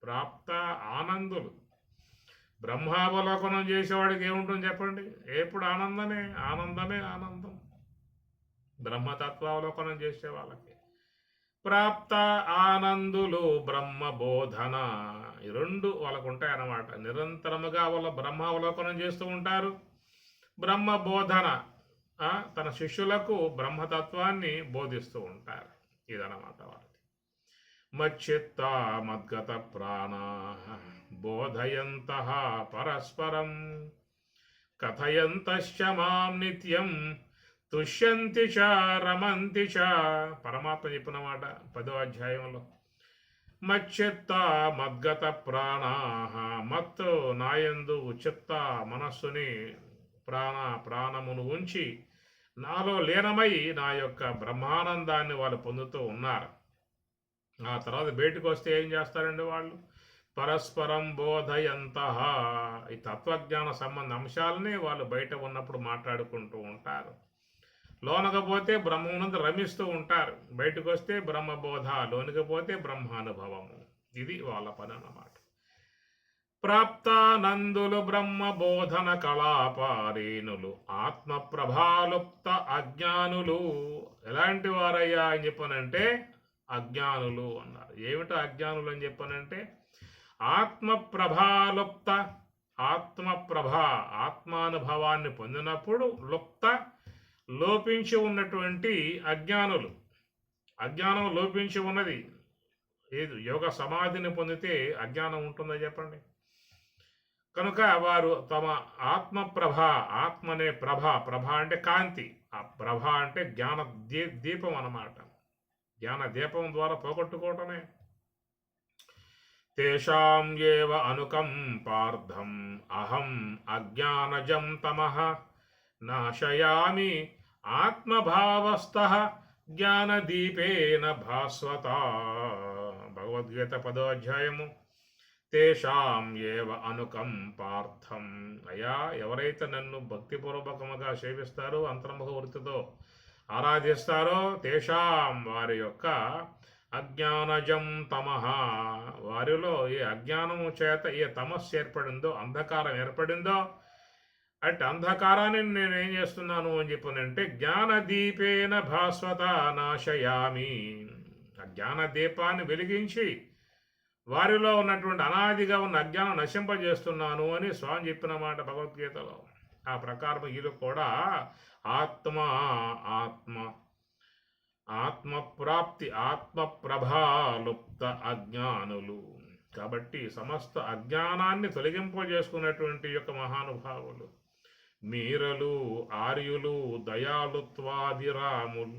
ప్రాప్త ఆనందులు. బ్రహ్మావలోకనం చేసేవాడికి ఏముంటుంది చెప్పండి, ఎప్పుడు ఆనందమే ఆనందం. బ్రహ్మతత్వావలోకనం చేసే వాళ్ళకి ప్రాప్త ఆనందులు బ్రహ్మబోధన ఈ 2 వాళ్ళకు ఉంటాయన్నమాట. నిరంతరముగా వాళ్ళ బ్రహ్మావలోకనం చేస్తూ ఉంటారు. బ్రహ్మబోధన తన శిష్యులకు బ్రహ్మతత్వాన్ని బోధిస్తూ ఉంటారు. ఇదన్నమాట వాళ్ళకి. మచ్చిత్త మద్గత ప్రాణా బోధయంతః పరస్పరం కథయంతశ్చ మాం నిత్యం తుష్యంతి చ రమంతి చ. పరమాత్మ చెప్పిన మాట 10వ అధ్యాయంలో. మచ్చిత్త మద్గత ప్రాణా, మత్తు నాయందు చిత్త మనస్సుని ప్రాణమును ఉంచి నాలో లీనమై నా యొక్క బ్రహ్మానందాన్ని వాళ్ళు పొందుతూ ఉన్నారు. ఆ తర్వాత బయటకు వస్తే ఏం చేస్తారండి వాళ్ళు? పరస్పరం బోధయంతః, ఈ తత్వజ్ఞాన సంబంధ అంశాలని వాళ్ళు బయట ఉన్నప్పుడు మాట్లాడుకుంటూ ఉంటారు. లోనకపోతే బ్రహ్మమునందు రమిస్తూ ఉంటారు, బయటకు వస్తే బ్రహ్మబోధ, లోనికి పోతే బ్రహ్మానుభవము. ఇది వాళ్ళ పని అన్నమాట. ప్రాప్తానందులు బ్రహ్మబోధన కళాపారేణులు ఆత్మ ప్రభాలుప్త అజ్ఞానులు. ఎలాంటి వారయ్యా అని చెప్పనంటే అజ్ఞానులు అన్నారు. ఏమిటో అజ్ఞానులు అని చెప్పనంటే ఆత్మ ప్రభాలుప్త, ఆత్మానుభవాన్ని పొందినప్పుడు లుప్త లోపించి ఉన్నటువంటి అజ్ఞానులు. అజ్ఞానం లోపించి ఉన్నది ఏది? యోగ సమాధిని పొందితే అజ్ఞానం ఉంటుందో చెప్పండి. కనుక వారు తమ ఆత్మ అనే ప్రభ అంటే కాంతి, ఆ ప్రభ అంటే జ్ఞాన దీపం అన్నమాట. జ్ఞాన దీపం ద్వారా పోగొట్టుకోవటమే. తేషాం ఏవ అనుకంపార్థం అహం అజ్ఞానజం తమః నాశయామి ఆత్మభావస్థః జ్ఞానదీపేన భాస్వత. భగవద్గీత 10వ అధ్యాయము. తేషాం ఏవ అనుకంపార్థం, అయా ఎవరైతే నన్ను భక్తిపూర్వకముగా సేవిస్తారో, అంతర్ముఖ వృత్తితో ఆరాధిస్తారో, తేషాం వారి యొక్క అజ్ఞానజం తమః, వారిలో ఏ అజ్ఞానము చేత ఏ తమస్సు ఏర్పడిందో, అంధకారం ఏర్పడిందో, అంటే అంధకారాన్ని నేనేం చేస్తున్నాను అని చెప్పనంటే జ్ఞానదీపేన భాస్వత నాశయామి. ఆ జ్ఞానదీపాన్ని వెలిగించి వారిలో ఉన్నటువంటి అనాదిగా ఉన్న అజ్ఞానం నశింపజేస్తున్నాను అని స్వామి చెప్పిన మాట భగవద్గీతలో. ఆ ప్రకారం వీళ్ళు కూడా ఆత్మప్రాప్తి, ఆత్మప్రభాలుప్త అజ్ఞానులు. కాబట్టి సమస్త అజ్ఞానాన్ని తొలగింపజేసుకున్నటువంటి యొక్క మహానుభావులు, మీరలు, ఆర్యులు, దయాళుత్వాభిరాములు,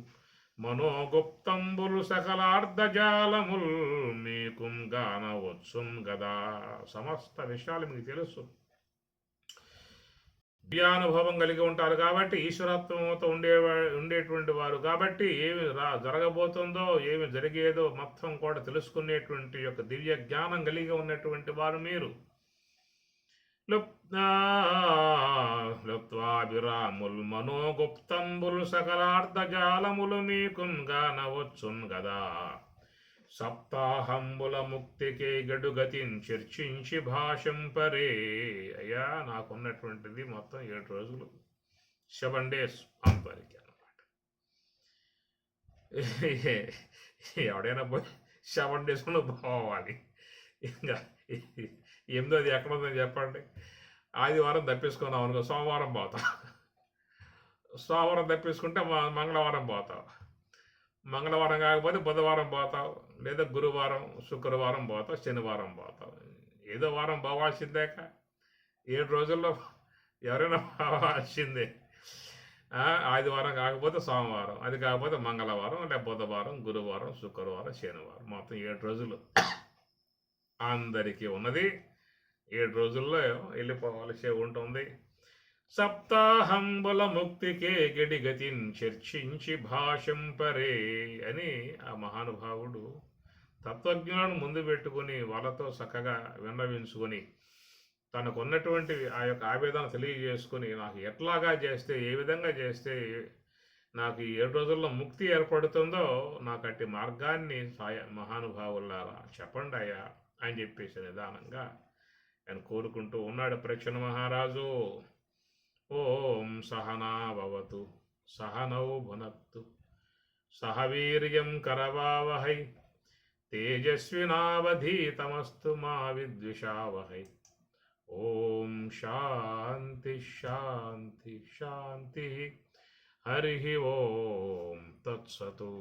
మనోగుప్తంబులు సకలార్ధజాలముల్ మీకుం గానవచ్చున్ గదా. సమస్త విషయాలు మీకు తెలుసు, దివ్యానుభవం కలిగి ఉంటారు కాబట్టి, ఈశ్వరత్వంతో ఉండేటువంటి వారు కాబట్టి, ఏమి జరగబోతుందో, ఏమి జరిగేదో మొత్తం కూడా తెలుసుకునేటువంటి యొక్క దివ్య జ్ఞానం కలిగి ఉన్నటువంటి వారు మీరు. లుప్త్వాభిరాముల్ మనోగుప్తంబుల్ సకలార్థజాలములు మీకున్ గానవచ్చున్ గదా సప్తాహంబుల ముక్తికి గడుగతిని చర్చించి భాషంపరే. అయ్యా నాకున్నటువంటిది మొత్తం 7 రోజులు, 7 days అంతవరకు అనమాట. ఎవడైనా పోయి 7 daysలో పోవాలి. ఇంకా 8వ ఎక్కడుందని చెప్పండి. ఆదివారం తప్పించుకున్నాం అనుకో, సోమవారం పోతాం. సోమవారం తప్పించుకుంటే మంగళవారం పోతాం. మంగళవారం కాకపోతే బుధవారం పోతావు, లేదా గురువారం శుక్రవారం పోతావు, శనివారం పోతావు. ఏదో వారం పోవాల్సిందేక. 7 రోజుల్లో ఎవరైనా పోవాల్సిందే. ఆదివారం కాకపోతే సోమవారం, అది కాకపోతే మంగళవారం, లేదా బుధవారం, గురువారం, శుక్రవారం, శనివారం, మొత్తం 7 రోజులు అందరికీ ఉన్నది. 7 రోజుల్లో వెళ్ళిపోవాల్సి ఉంటుంది. సప్తాహంబుల ముక్తికే గడిగతిన్ చర్చించి భాషంపరే అని ఆ మహానుభావుడు తత్వజ్ఞానం ముందు పెట్టుకుని వాళ్ళతో చక్కగా విన్నవించుకొని తనకున్నటువంటి ఆ యొక్క ఆవేదన తెలియజేసుకొని నాకు ఎట్లాగా చేస్తే, ఏ విధంగా చేస్తే నాకు ఈ 7 రోజుల్లో ముక్తి ఏర్పడుతుందో నాకు అట్టి మార్గాన్ని మహానుభావులారా చెప్పండి అయ్యా అని చెప్పేసి నిదానంగా ఆయన కోరుకుంటూ ఉన్నాడు పరీక్షణ మహారాజు. ఓం సహనా భవతు సహనౌ భునత్తు సహ వీర్యం కరవావహై తేజస్వినావధీతమస్తు మా విద్విషావహై. ఓం శాంతి శాంతి శాంతి. హరి ఓం తత్సతు.